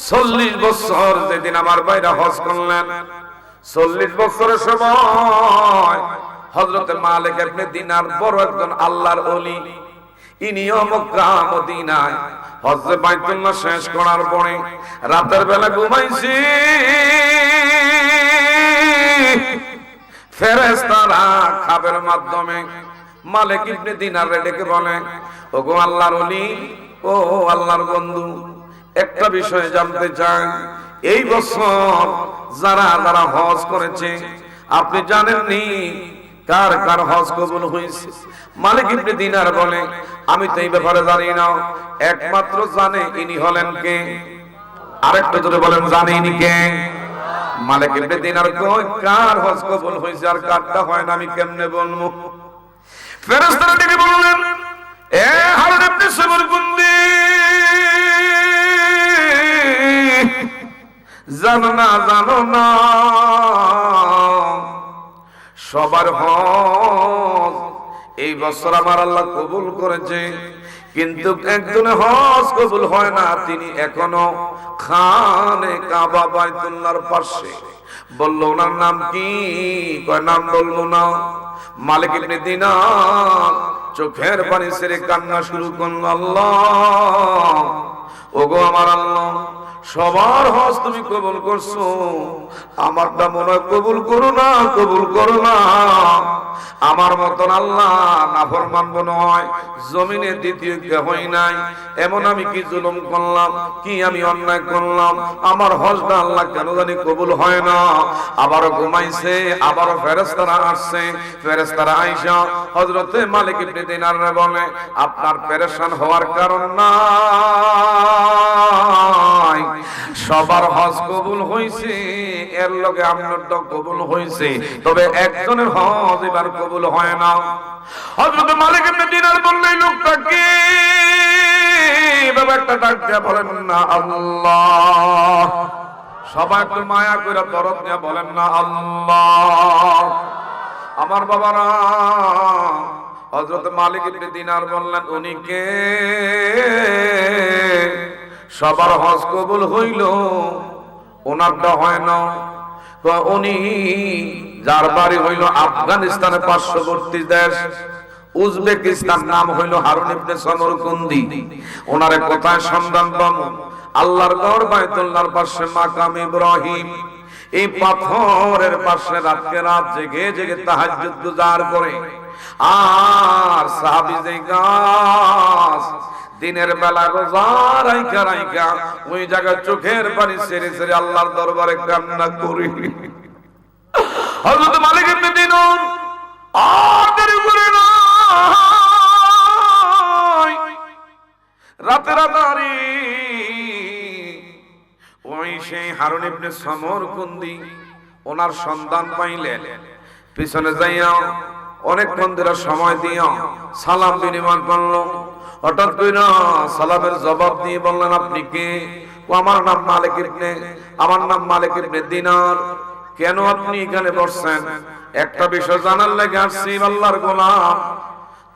40 বছর যেদিন আমার ভাইরা হজ করলেন, 40 বছরের সময় হযরতে মালিক ইবনে দিনার বড় একজন আল্লাহর ওলি, ইনিও মক্কা মদিনায় হজ্জে বাইতুল্লাহ শেষ করার পরে রাতের বেলা ঘুমাইছি, ফেরেশতারা খাবের মাধ্যমে মালিক ইবনে দিনার ডেকে বলে, ওগো আল্লাহর ওলি, ও আল্লাহর বন্ধু, একটা বিষয় জানতে চাই। এই বছর যারা যারা হজ করেছে আপনি জানেননি কার কার হজ কবুল হয়েছে? মালিক ইবনে দিনার বলে, আমি তো এই ব্যাপারে জানি না, একমাত্র জানে ইনি হলেন কে? আরেকটু জোরে বলেন, জানে ইনি কে? মালিক ইবনে দিনার কয়, কার হজ কবুল হয়েছে আর কারটা হয় না আমি কেমনে বলবো? ফেরেশতারা ডেকে বললেন, এ হারুন ইবনে সমরকুন্দি, জানো না সবার হজ এই বছর আমার আল্লাহ কবুল করেছে, কিন্তু একজনের হজ কবুল হয় না, তিনি এখনো খানে কাবা বাইতুল্লাহর পাশে। বলল, ওনার নাম কি? কয়, নাম বলবো না। মালিক ইবনে দিনার চোখের পানি ছেড়ে কান্না শুরু করল, আল্লাহ, ওগো আমার আল্লাহ, সবার হজ তুমি কবুল করছো, আমারটা মনে হয় কবুল করো না, কবুল করো না। আমার মতন আল্লাহ নাফরমান নয়, জমিনে দ্বিতীয় কেহই নাই। এমন আমি কি জুলুম করলাম, কি আমি অন্যায় করলাম, আমার হজটা আল্লাহ কেন জানি কবুল হয় না? আবারও ঘুমাইছে, আবারও ফেরেশতারা আসছে। ফেরেশতারা আইসা হযরতে মালিক ইবনে দিনারে বলে, আপনার পেরেশান হওয়ার কারণ নাই, সবার হজ কবুল হইছে, এর লগে আপনারটা কবুল হইছে, তবে একজনের হজ এবার কবুল হয় না। হযরত মালিক ইবনে দিনার বললেন, লোকটা কে? বাবা একটা ডাক দিয়া বলেন না আল্লাহ। সবাই একটু মায়া করে দরদ নিয়ে বলেন না আল্লাহ। আমার বাবারা, হযরত মালিক ইবনে দিনার বললেন, উনি কে? সবার হজ কবুল হইল, ওনারটা হয় না। উনি যার বাড়ি হইল আফগানিস্তানের পার্শ্ববর্তী দেশ উজবেকিস্তান, নাম হইল হারুন ইবনে সমরকুন্দি। ওনারে কোথায় সন্ধান পাবো? আল্লাহর ঘর বাইতুল্লাহর পাশে মাকাম ইব্রাহিম, এই পাথরের পাশে রাতকে রাত জেগে জেগে তাহাজ্জুদ গুজার করে। আর সাহাবী যে গাছ দিনের বেলা রোজা রাইখা রাইখা ওই জায়গায় চোখের পানি ছেড়ে ছেড়ে আল্লাহর দরবারে কান্না করি। হযরত মালিক ইবনে দিনার আর দেরি করে না, রাতে রাতারি ওই সেই হারুন ইবনে সমরকুন্দি ওনার সন্ধান পাইলেন। পিছনে যাইয়া অনেকক্ষণ ধরে সময় দিয়া সালাম বিনিময় করলো। হঠাৎ করে সালামের জবাব দিয়ে বললেন, আপনি কে? আমার নাম মালিক ইবনে দিনার। কেন আপনি এখানে বসছেন? একটা বিষয় জানার লাগে আসছি, আল্লাহর গোলাম,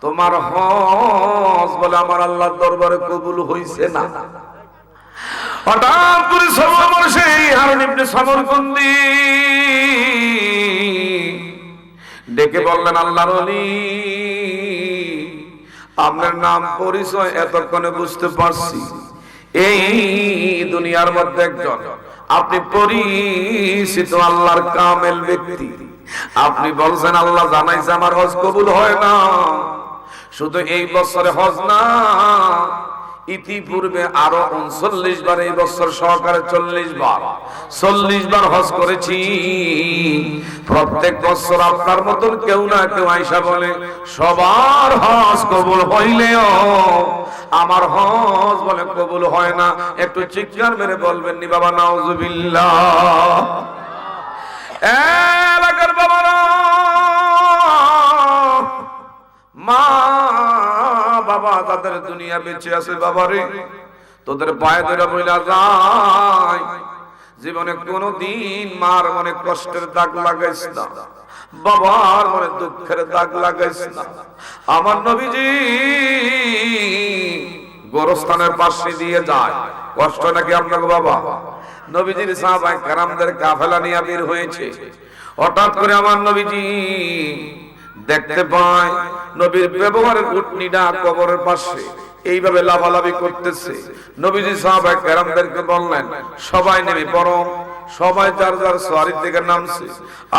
তোমার হজ বলে আমার আল্লাহর দরবারে কবুল হইছে না। হঠাৎ করে সবার সেই হারুন ইবনে সমরকুন্দি ডেকে বললেন, আল্লাহর ওলি, আপনার নাম পরিচয় এতক্ষণে বুঝতে পারছি, এই দুনিয়ার মধ্যে একজন আপনি পরিচিত আল্লাহর কামেল ব্যক্তি। আপনি বলছেন আল্লাহ জানাইছে আমার হজ কবুল হয় না। শুধু এই বছরে হজ না, ইতিপূর্বে আরো 39 বার, এই বছর সহকারে 40 বার হজ করেছি। প্রত্যেক বছর আপনার মতন কেউ না কেউ আইসা বলে সবার হজ কবুল হইলেও আমার হজ বলে কবুল হয় না। একটু চিৎকার মেরে বলবেন নি বাবা নাউজুবিল্লাহ। এলাকার বাবারা, মা বাবা তাদের দুনিয়া বেঁচে আছে, বাবারে তোদের পায়ে ধরে বইলা যায়, জীবনে কোনদিন মার মনে কষ্টের দাগ লাগাইস না, বাবার মনে দুঃখের দাগ লাগাইস না। আমার নবীজি গোরস্থানের পাশে দিয়ে যায়, কষ্ট নাকি আপনাকে বাবা? নবীজির সাহাবায়ে কেরামদের কাফেলা নিয়ে বের হয়েছে। হঠাৎ করে আমার নবীজি দেখতে পায় নবীর ব্যবহারের উটনিটা কবরের পাশে এইভাবে লাফালাফি করতেছে। নবীজি সাহাবায়ে কেরামদেরকে বললেন, সবাই নেমে পড়ো। সবাই যার যার সওয়ারির দিকে নামছে।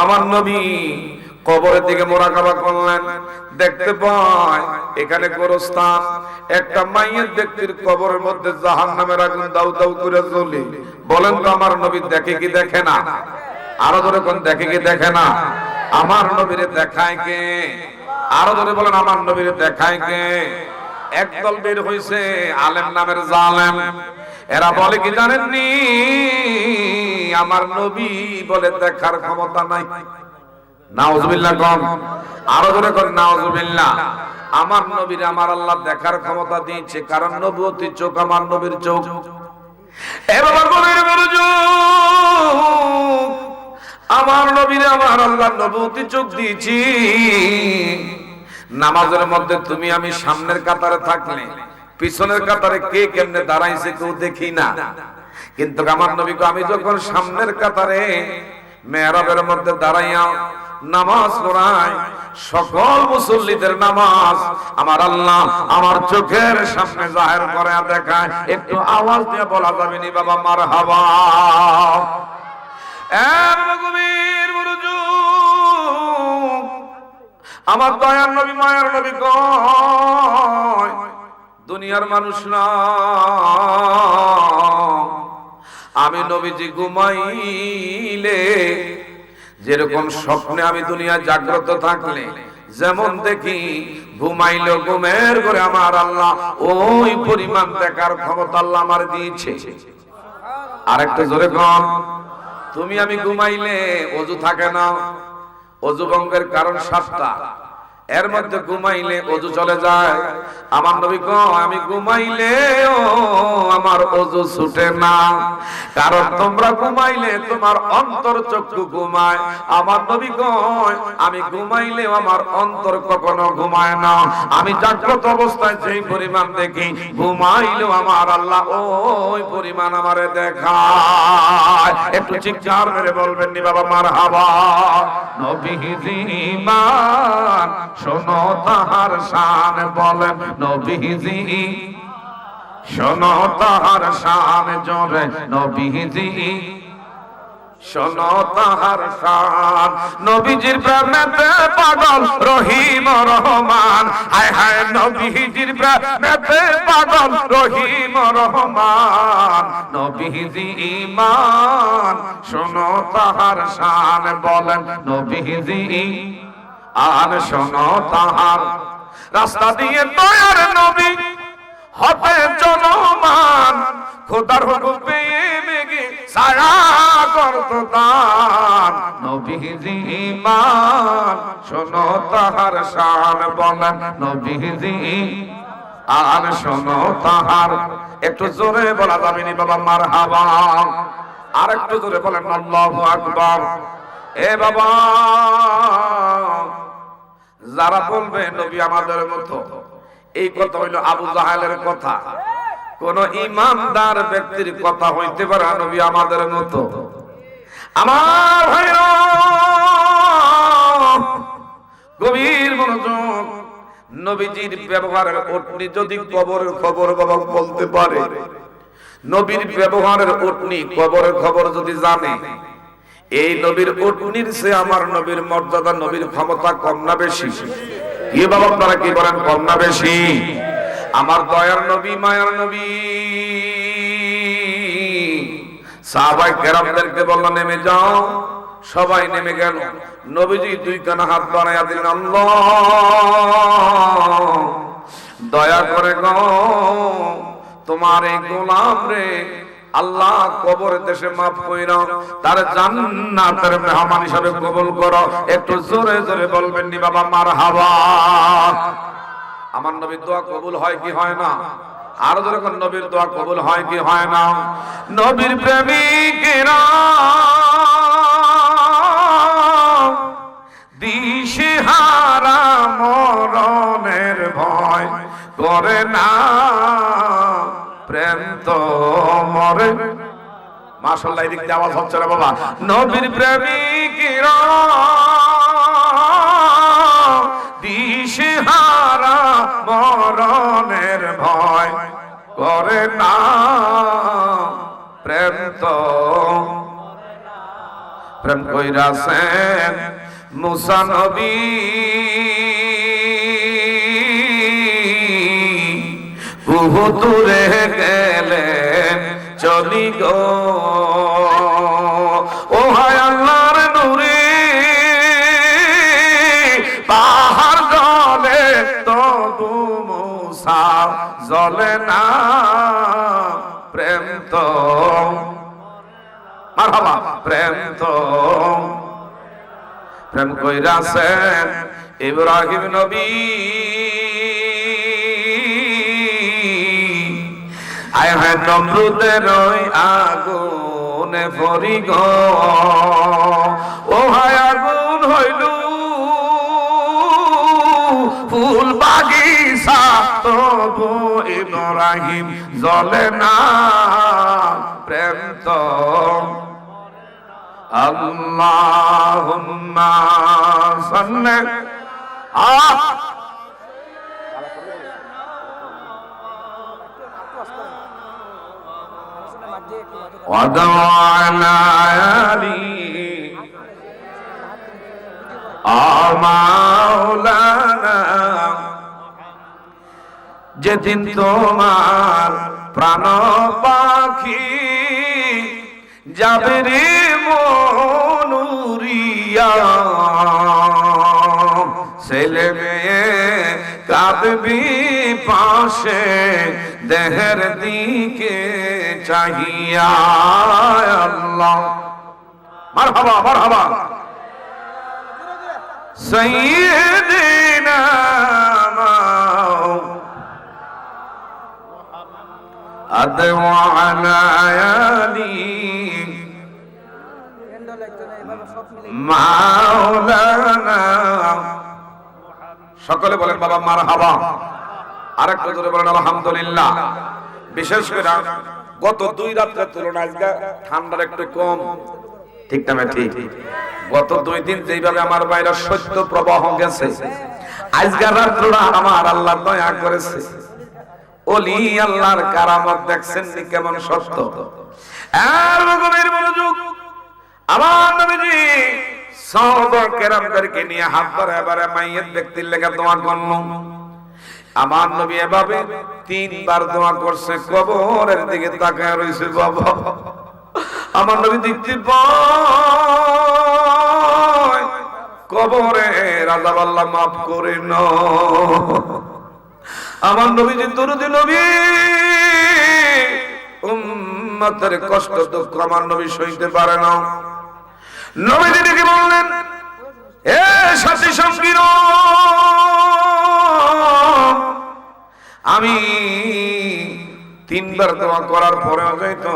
আমার নবী কবরের দিকে মোরাকাবা করলেন, দেখতে পায় এখানে গোরস্থান। একটা মাইয়ের ব্যক্তির কবরের মধ্যে জাহান্নামের আগুন দাউ দাউ করে জ্বলে। বলেন তো আমার নবী দেখে কি দেখে না? আরো ধরে কোন দেখে কি দেখে না? আমার নবীরে দেখায় কে? আরো ধরে বলেন আমার নবীরে দেখায় কে? একদল বের হইছে আলেম নামের জালেম। এরা বলে কি জানেননি, আমার নবী বলে দেখার ক্ষমতা নাই। নাউজুবিল্লাহ কম, আরো ধরে কোন নাউজুবিল্লাহ। আমার নবীর আমার আল্লাহ দেখার ক্ষমতা দিয়েছে, কারণ নবুয়তি চোখ আমার নবীর চোখ। এ বাবা গভীর মনোযোগ, আমার নবীর আমার আল্লাহ নবুয়তি চোখ দিয়েছি। নামাজের মধ্যে তুমি আমি সামনের কাতারে থাকলে পিছনের কাতারে কে কেমনে দাঁড়াইছে কেউ দেখি না, কিন্তু আমার নবীকে আমি যখন সামনের কাতারে মেহরাবের মধ্যে দাঁড়াইয়া নামাজ পড়াই, সকল মুসল্লিদের নামাজ আমার আল্লাহ আমার চোখের সামনে জাহির করে দেখায়। একটু আওয়াজ দিয়ে বলা যাবে নি বাবা মারহাবা? আমার দয়ার নবী মায়ার নবী কয়, দুনিয়ার মানুষ না, আমি নবীজি ঘুমাইলে যেরকম স্বপ্নে আমি দুনিয়া জাগ্রত থাকলে যেমন দেখি, ঘুমাইলো ঘুমের করে আমার আল্লাহ ওই পরিমাণ দেখার ক্ষমতা আল্লাহ আমার দিয়েছে। আরেকটা জোরে কোন, তুমি আমি ঘুমাইলে অজু থাকে না। অজু ভঙ্গের কারণ 7টা, এর মধ্যে ঘুমাইলে অজু চলে যায়। আমার নবী কয়, আমি ঘুমাইলে আমার অজু ছুটে না, কারণ তোমরা ঘুমাইলে তোমার অন্তর চক্ষু ঘুমায়। আমার নবী কয়, আমি ঘুমাইলে আমার অন্তর কখনো ঘুমায় না। আমি জাগ্রত অবস্থায় যেই পরিমাণ দেখি, ঘুমাইলেও আমার আল্লাহ ওই পরিমাণ আমারে দেখায়। একটু চিৎকার মেরে বলবেন নি বাবা মারহাবা? নবীজি ঈমান শোনো তাহার শান, বলেন নবীজি শোনো তাহার শান জোরে, নবীজি শোনো তাহার শান। নবীজির প্রেমেতে পাগল রহিম রহমান, হায় হায় নবীজির প্রেমেতে পাগল রহিম রহমান। নবীজি ঈমান শোনো তাহার শান, বলেন নবীজি আর শোনো তাহার। রাস্তা দিয়ে দয়ার নবী হতে চলমান, খোদার হুকুম পেয়ে মেঘে ছায়া করত দান। নবীজি ঈমান শোনো তাহার শান, বলেন নবীজি আর শোনো তাহার। একটু জোরে বলা যাবে নি বাবা মারহাবা? আর একটু জোরে বলেন আল্লাহু আকবার। এ বাবা, যারা বলবে নবী আমাদের মতো, এই কথা হইল আবু জাহেলের কথা। কোন ইমানদার ব্যক্তির কথা হইতে পারে নবী আমাদের মতো? আমার ভাইরা গভীর মনোযোগ, নবীজির ব্যবহারের ওটনি যদি কবরের খবর বাবা বলতে পারে, নবীর ব্যবহারের ওটনি কবরের খবর যদি জানে, এই নবীর ওটনির সে আমার নবীর মর্যাদা, নবীর ক্ষমতা কম না বেশি? কি বাবা আপনারা কি বলেন, কম না বেশি? আমার দয়ার নবী মায়ার নবী সাহাবায়ে কেরামদেরকে বলল নেমে যাও, সবাই নেমে গেল। নবীজি 2 কানা হাত বাড়াইয়া দিলেন, আল্লাহ দয়া করে গো তোমার এই গোলাম রে আল্লাহ কবরের দেশে মাফ কইরা তার জান্নাতের মেহমান হিসেবে কবুল করো। একটু জোরে জোরে বলবেন নি বাবা মারহাবা? আমার নবীর দোয়া কবুল হয় কি হয় না? আর জোরে কোন নবীর দোয়া কবুল হয় কি হয় না? নবীর প্রেমিকেরা দিশেহারা মরণের ভয় করে না, প্রেম তো মরে। মাশাআল্লাহ, এদিক দিয়ে আওয়াজ হচ্ছে না বাবা? নবীর প্রেমিকেরা দিশেহারা মরণের ভয় করে না, প্রেম তো প্রেম কইরাছেন মুসা নবী বহু দূরে গেলেন চলি গো ও হায় আল্লাহর নূরে পাহাড় জলে তবু মুসা জ্বলে না প্রেম তো মারহাবা প্রেম তো প্রেম কইরাছেন ইব্রাহিম নবী আয় হায় নমরুদের ওই আগুনে পড়ি গো ও হায় আগুন হইল ফুল বাগিচা তবু ইব্রাহিম জ্বলে না প্রেম তো আল্লাহুম্মা সাল্লি ওয়াদাওয়ানা আলী মাওলানা যেদিন তোমার প্রাণ পাখি যাবে রে মনুরিয়া ছেলে মেয়ে কাঁদবি পাশে দেহের দিকে চাহিয়া আল্লাহ মারহাবা মারহাবা সাইয়্যিদিনা আদওয়ানা আলী মাওলানা সকলে বলেন বাবা মারহাবা আরেকটু জোরে বলেন আলহামদুলিল্লাহ বিশেষ করে গত 2 রাতের তুলনায় আজকে ঠান্ডার একটু কম ঠিক না ঠিক গত 2 দিন যেইভাবে আমার বাইরে সত্য প্রবাহ গেছে আজকের রাতটা আমার আল্লাহ দয়া করেছে ওলি আল্লাহর কারামত দেখছেন নি কেমন সত্য আর রকমের মনোযোগ আমার নবীজি সাহাবা কেরামদেরকে নিয়ে হাত ধরে এবারে মাইয়িত ব্যক্তির লেগে দোয়া করলো আমার নবী এভাবে 3 বার দোয়া করছে কবরের দিকে তাকায় রইছে বাবা আমার নবী দেখতে পায় কবরে আযাব আল্লাহ maaf করে নাও আমার নবীজি দরুদ নবী উম্মতের কষ্ট দুঃখ আমার নবী সইতে পারে না নবীজি ডেকে বললেন এ সাথী সঙ্গীর আমি 3 বার দোয়া করার পরেও যাইতো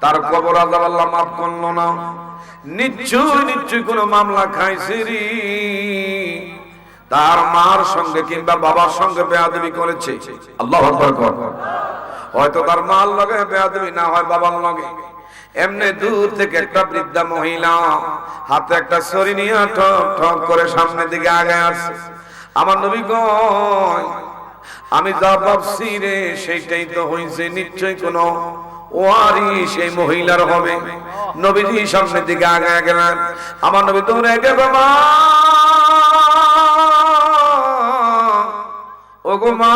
তার কবর আযাব আল্লাহ maaf করলো না নিশ্চয় কোনো মামলা খাইছে রে তার মার সঙ্গে কিংবা বাবার সঙ্গে বেয়াদবি করেছে আল্লাহু আকবার কর হয়তো তার মার লগে বেয়াদবি না হয় বাবার লগে এমনি দূর থেকে একটা বৃদ্ধা মহিলা হাতে একটা ছড়ি নিয়ে ঠক ঠক করে সামনের দিকে আগায় আসছে আমার নবী কয় আমি যা ভাবছি রে সেইটাই তো হইছে নিশ্চয়ই কোনো ওয়ারিস এই মহিলার হবে নবীজি সামনের দিকে আগায় গেলেন আমার নবী দৌড়ে গেল মা ওগো মা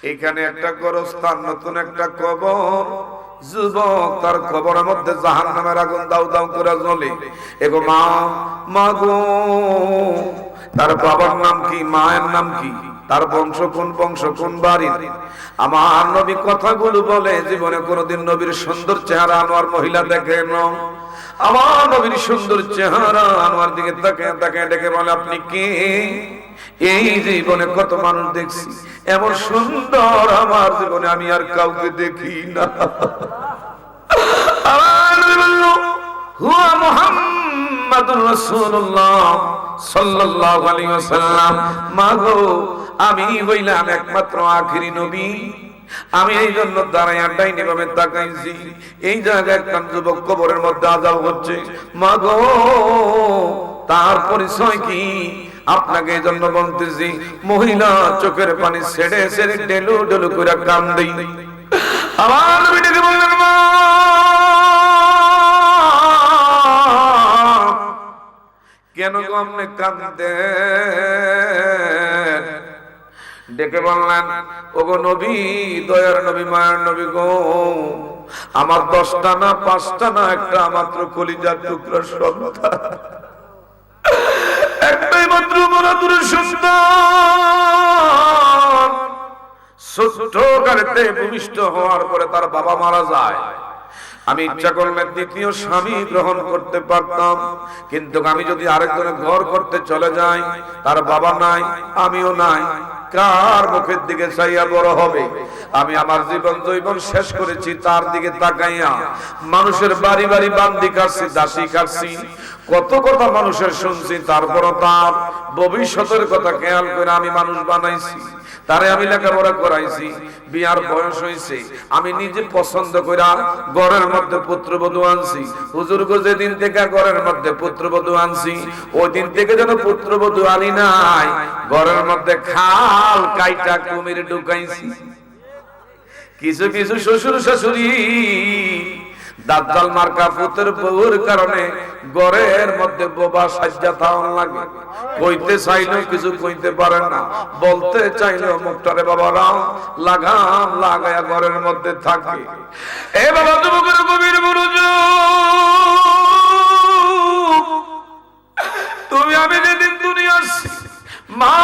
এখানে একটা গোরস্থান নতুন একটা কবর যুবক তার কবরের মধ্যে জাহান্নামের আগুন দাউ দাউ করে জ্বলে এগো মা মা গো তার বাবার নাম কি মায়ের নাম কি তার বংশ কোন বাড়ির আমার নবী কথাগুলো বলে জীবনে কোনোদিন নবীর সুন্দর চেহারা আনোয়ার মহিলা দেখে না আমার নবীর সুন্দর চেহারা আনোয়ার দিকে তাকিয়ে তাকিয়ে ডেকে বলে আপনি কে এই জীবনে কত মানুষ দেখছি এমন সুন্দর আমার জীবনে আমি আর কাউকে দেখি না আমার নবী বলল হুয়া মুহাম্মাদুর রাসূলুল্লাহ সাল্লাল্লাহু আলাইহি ওয়াসাল্লাম মাগো আমি হইলাম একমাত্র আখেরি নবী আমি এই জন্য দাঁড়ায় ডাইনে বামে তাকাইছি এই জায়গায় একটা যুবক কবরের মধ্যে আযাব হচ্ছে মাগো তার পরিচয় কি আপনাকে এই জন্য বলতেছি মহিলা চোখের পানি ছেড়ে ছেড়ে ডেলু ডেলু করে কান্দে আমার নবী ডেকে বললেন মা কেন গো আপনি কাঁদতেন? ডেকে বললেন, ওগো নবী, দয়ার নবী, মায়ের নবী গো, আমার 10টা না 5টা না, একটা মাত্র কলিজার টুকরা সন্তান, একটাই মাত্র মনাতুর সন্তান, ছোট্ট গাড়িতে ভূমিষ্ঠ হওয়ার পরে তার বাবা মারা যায়। আমি ইচ্ছা করলে দ্বিতীয় স্বামী গ্রহণ করতে পারতাম, কিন্তু আমি যদি আরেকজনের ঘর করতে চলে যাই, তার বাবা নাই, আমিও নাই, কার মুখের দিকে চাইয়া বড় হবে? আমি আমার জীবন জৈবন শেষ করেছি তার দিকে তাকাইয়া। মানুষের বাড়ি বাড়ি বান্দি কাটছি, দাসী কাটছি, কত কথা মানুষের শুনছি, তারপর তার ভবিষ্যতের কথা খেয়াল করে আমি মানুষ বানাইছি, তারে আমি লেখাপড়া করাইছি, বিয়ার বয়স হয়েছে, আমি নিজে পছন্দ করে ঘরের মধ্যে পুত্রবধূ আনছি। হুজুর গো, যেদিন থেকে ঘরের মধ্যে পুত্রবধূ আনছি, ওই দিন থেকে যেন পুত্রবধূ আনি নাই, ঘরের মধ্যে খাল কাইটা কুমির ঢুকাইছি। কিছু কিছু শ্বশুর শাশুড়ি দাজ্জাল মার্কা পুত্রের বউর কারণে ঘরের মধ্যে বোবা সাজ্জা থাউন লাগে, কইতে চাইলেও কিছু কইতে পারে না, বলতে চাইলেও মুখটারে বাবারা লাগাম লাগায়া ঘরের মধ্যে থাকে। এ বাবা, যুবকের গভীর মনোযোগ, তুমি আমি যেদিন দুনিয়া আসছি, মা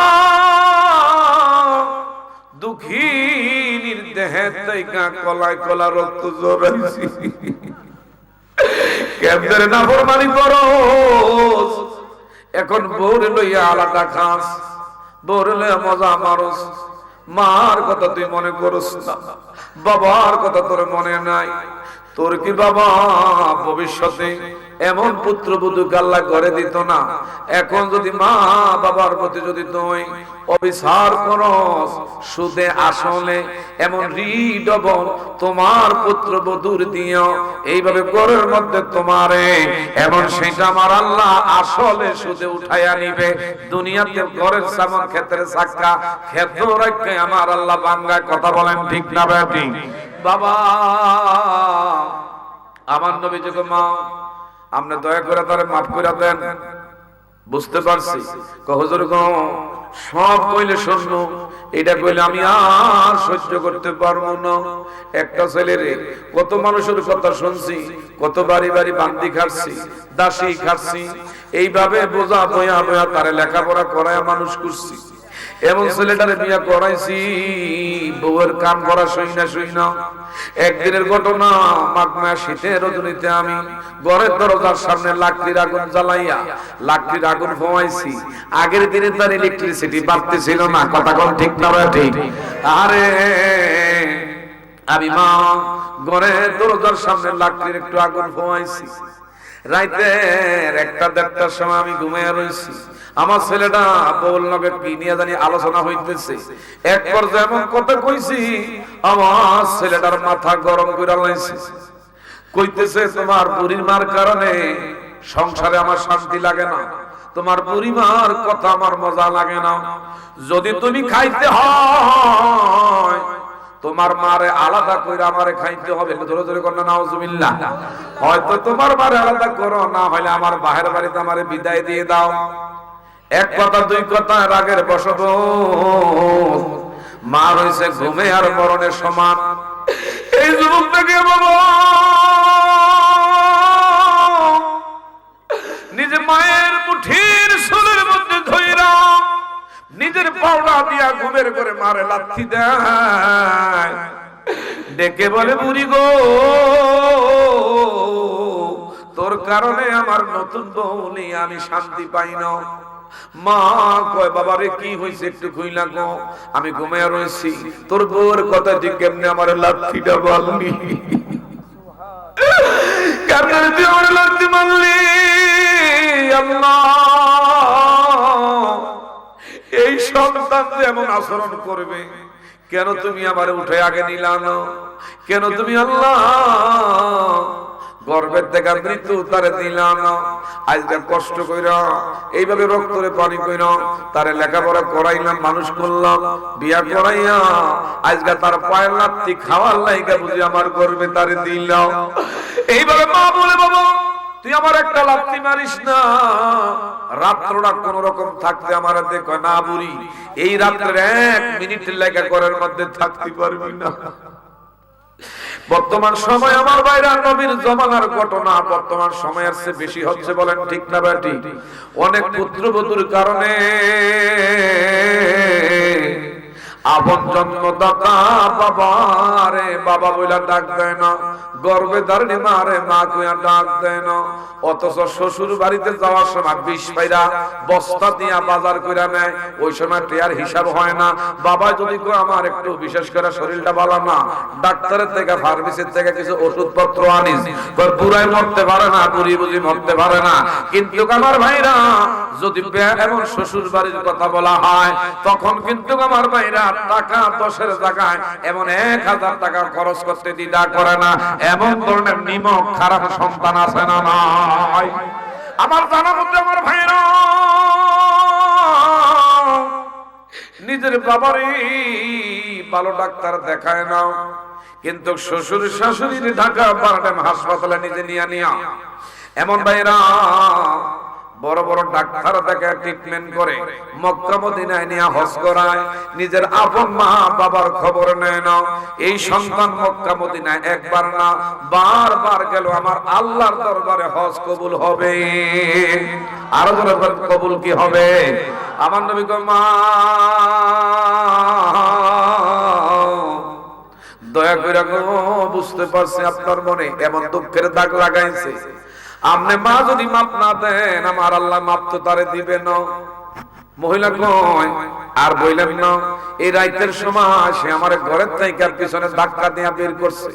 দুঃখীর দেহে থেকে কলায় কলা রক্ত জড়াইছি, কেমদের নাফরমানি করো, এখন বউরে লইয়া আলাদা খাস, বউরে লইয়া মজা মারস, মার কথা তুই মনে করস না, বাবার কথা তোর মনে নাই। তোর কি বাবা ভবিষ্যতে এমন পুত্রবধূ আল্লাহ করে দিত না? এখন যদি মা বাবার প্রতি যদি তুই অবিচার করস, সুদে আসলে এমন রিডবল তোমার পুত্রবধূর দিও, এইভাবে ঘরের মধ্যে তোমারে এমন সেটা আমার আল্লাহ আসলে সুদে উঠাইয়া নিবে। দুনিয়াতে ঘরের সামান ক্ষেত্রে সাক্কা ক্ষেত্র রাখে আমার আল্লাহ বাঙ্গায়। কথা বলেন ঠিক না বেটি? বাবা, আমার নবী যুগ মা, আপনি দয়া করে তারে মাফ করে দেন। বুঝতে পারছি, হুজুর গো সব কইলে শুনবো, এটা কইলে আমি আর সহ্য করতে পারবো না। একটা ছেলেরে কত মানুষের কথা শুনছি, কত বাড়ি বাড়ি বান্দি খাচ্ছি, দাসী খাচ্ছি, এইভাবে বোঝা বয়া বয়া তারে লেখাপড়া করায় মানুষ করছি। এমন ছেলেটারে বিয়া করাইছি, বউয়ের কান করা শুই না। একদিনের ঘটনা, মাঘ মাস শীতের রজনীতে আমি ঘরের দরজার সামনে লাকড়ির আগুন জ্বালাইয়া লাকড়ির আগুন ফোয়াইছি। আগের দিনে তার ইলেকট্রিসিটি বাড়তে ছিল না। কথা কোন ঠিক না? ঠিক। আরে আমি মা ঘরের দরজার সামনে লাকড়ির একটু আগুন ফোয়াইছি। রাইতের 1টা-1:30টার সময় আমি ঘুমিয়ে রয়েছি। আমার ছেলেটা বউল নগে কি নিয়ে জানি আলোচনা হইতেছে। এক পর্যায়ে এমন কথা কইছি, আমার ছেলেটার মাথা গরম করে লাইছে। কইতেছে, তোমার বুড়ির মার কারণে সংসারে আমার শান্তি লাগে না, তোমার বুড়ি মার কথা আমার মজা লাগে না। যদি তুমি খাইতে হয়, তোমার মারে আলাদা করে আমারে খাইতে হবে। ধরে ধরে কর না, নাউজুবিল্লাহ। হয়তো তোমার মারে আলাদা করো, না হলে আমার বাহির বাড়িতে আমারে বিদায় দিয়ে দাও। এক কথা দুই কথা রাগের বশত মা রয়েছে ঘুমে আর মরণের সমান। এই যুবকটাকে বাবা নিজে মায়ের মুঠির চুলের মধ্যে ধইরা নিজের পাওনা দিয়া ঘুমের করে মারে লাথি দেয়। ডেকে বলে, বুড়ি গো, তোর কারণে আমার নতুন বউ নিয়ে আমি শান্তি পাই না। মা কয়, বাবারে কি হইছে একটু কইলা গো। আমি ঘুমিয়ে রয়েছি, তোর বউর কথা ঠিক কেমনে আমার লাথিটা বললি? কেমনে তুই আমার লাথি মারলি? আল্লাহ, এই সন্তান এমন আচরণ করবে কেন? তুমি আমারে উঠে আগে নিলা না কেন? তুমি আল্লাহ গর্বের থেকে মৃত্যু তারে দিলাম, আজকে কষ্ট কইরা এইভাবে রক্তরে পানি কইরা তারে লেখাপড়া করাইলাম, মানুষ করলাম, বিয়া করাইয়া আজকে তার পায়ের লাত্তি খাওয়ার লাইগা বুঝি আমার গর্বে তারে দিলাম। এইভাবে মা বলে, বাবা তুই আমার একটা লাথি মারিস না। রাত্রটা কোন রকম থাকতে আমার দেখো না বুড়ি, এই রাত্রের 1 মিনিটের লাগা ঘরের মধ্যে থাকতে পারবি না। বর্তমান সময় আমার বাইরে নবীর জমানার ঘটনা বর্তমান সময়ের চেয়ে বেশি হচ্ছে, বলেন ঠিক না বেটি? অনেক পুত্রবধূর কারণে আপন জন্মদাতা বাবারে বাবা বইলা ডাক দেয় না, গর্বে ধারণী মারে মা কইয়া ডাক দেয় না। অথচ শ্বশুর বাড়িতে যাওয়ার সময় 20 পাইরা বস্তা দিয়া বাজার কইরা নেয়, ওই সময় টিয়ার হিসাব হয় না। বাবা যদি কয় আমার একটু বিশেষ করে শরীরটা ভালো না, ডাক্তারের থেকে ফার্মেসির থেকে কিছু ওষুধপত্র আনিস, পুরাই মরতে পারে না, বুড়ি বুঝি মরতে পারে না। কিন্তু আমার ভাইরা যদি এমন শ্বশুর বাড়ির কথা বলা হয়, তখন কিন্তু আমার ভাইরা টাকা 10-এর জায়গায় এমন 1000 টাকা খরচ করতে দ্বিধা করে না। এমন ধরনের নিমক খারাপ সন্তান আছে না নাই? আমার জানা মধ্যে আমার ভাইরা নিজের বাবারই ভালো ডাক্তার দেখায় না, কিন্তু শ্বশুর শাশুড়ির ঢাকা বারডেম হাসপাতালে নিজে নিয়া এমন ভাইরা বড় বড় ডাক্তার দেখে ট্রিটমেন্ট করে, মক্কা মদিনায় নিয়ে হজ করায়, নিজের আপন মা বাবার খবর নেয় না। এই সন্তান মক্কা মদিনায় একবার না বারবার গেল, আমার আল্লাহর দরবারে হজ কবুল হবে। আরো জোরে কবুল কি হবে? আমার নবী গো মা দয়া করে গো, বুঝতে পারছি আপনার মনে এমন দুঃখের দাগ লাগাইছে, আপনি মা যদি মাপ না দেন আমার আল্লাহ মাপ তো তারে দিবে না। মহিলা কয় আর বইলেন না, এই রাতের সময় সে আমার ঘরের থেকে পিছনে ধাক্কা দিয়ে বের করছে।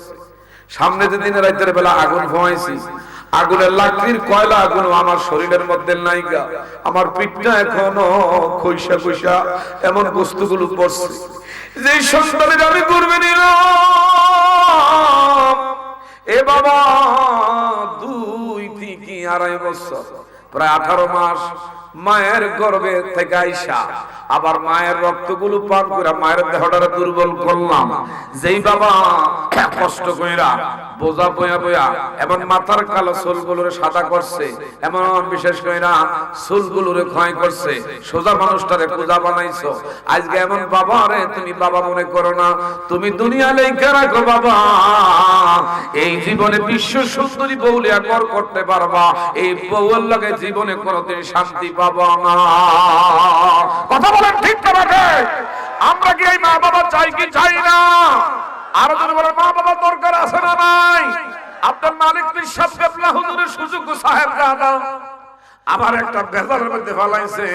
সামনে যে দিনে রাতের বেলা আগুন ফোয়াইছি, আগুনের লাকড়ির কয়লা আগুন আমার শরীরের মধ্যে নাইগা, আমার পিঠটা এখনো খইসা খইসা এমন বস্তুগুলো পড়ছে। যে সন্তানের আমি করবে নিলাম, এ বাবা 2-2.5 বছর প্রায় 18 মাস মায়ের গর্ভে থেকে আইসা আবার মায়ের রক্তগুলো পান করে মায়ের দেহটারে দুর্বল করলাম। যেই বাবা কষ্ট কইরা বোঝা বয়া বয়া এমন মাথার কালো চুলগুলোরে সাদা করছে, এমন বিশেষ কইরা চুলগুলোরে ক্ষয় করছে, সোজা মানুষটারে পূজা বানাইছো। আজকে এমন বাবা রে তুমি বাবা মনে করো না, তুমি দুনিয়া লেখা রাখো বাবা, এই জীবনে বিশ্ব সুন্দরী বউলিয়া কর করতে পারবা, এই বউয়ের লগে জীবনে কোনোদিন শান্তি পাবা না। কথা বলেন ঠিক না? আমরা কি এই মা বাবা চাই কি চাই না? আরো যদি বলেন মা বাবা দরকার আছে না নাই? আব্দুল মালিক পীর সাহেব কেবলা হুজুরের সুযোগ সাহেব দাদা আবার একটা বেজারের মধ্যে ফলাইছে।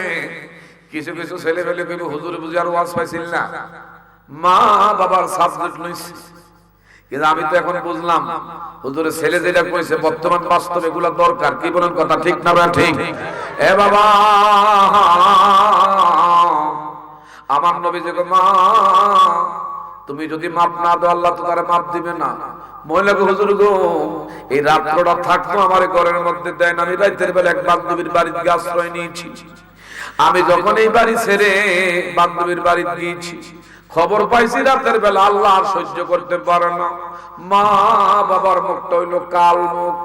কিছু কিছু ছেলে পেলে কইব হুজুর বুঝি আর ওয়াজ পাইছিল না, মা বাবার সাবজেক্ট লইছে। কিন্তু আমি তো এখন বুঝলাম হুজুরের ছেলে যেটা কইছে বর্তমান বাস্তবে এগুলা দরকার। কি বলেন কথা ঠিক না? ঠিক। এ বাবা আমার নবী যে মা তুমি যদি মাপ না দাও আল্লাহ তো তারে মাপ দিবে না। মহিলা গো হুজুর গো, এই রাত্রটা থাকতো আমার ঘরের মধ্যে দেন, আমি রাতের বেলা এক বান্ধবীর বাড়িতে আশ্রয় নিয়েছি। আমি যখন এই বাড়ি ছেড়ে বান্ধবীর বাড়িতে গিয়েছি, খবর পাইছি রাতের বেলা আল্লাহ আর সহ্য করতে পারে না, মা বাবার মুখটা হইল কাল মুখ।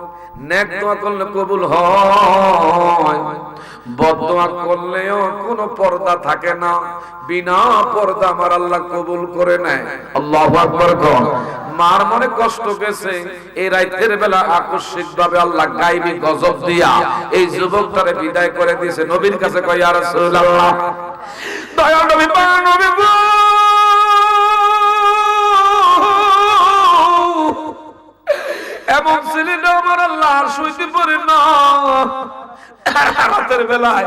নেক দোয়া করলে কবুল হয়, বদদোয়া করলেও কোনো পর্দা থাকে না, বিনা পর্দা আমার আল্লাহ কবুল করে নেয়। আল্লাহু আকবার। মার মনে কষ্ট পেয়েছে, এই রাতের বেলা আকস্মিক ভাবে আল্লাহ গায়বী গজব দিয়া এই যুবকটারে বিদায় করে দিয়েছে। নবীর কাছে কয় ইয়া রাসূলুল্লাহ, দয়া নবী পাক নবী গো, এমন ছেলেটা আমার আল্লাহ আর সইতে পারে না। রাতের বেলায়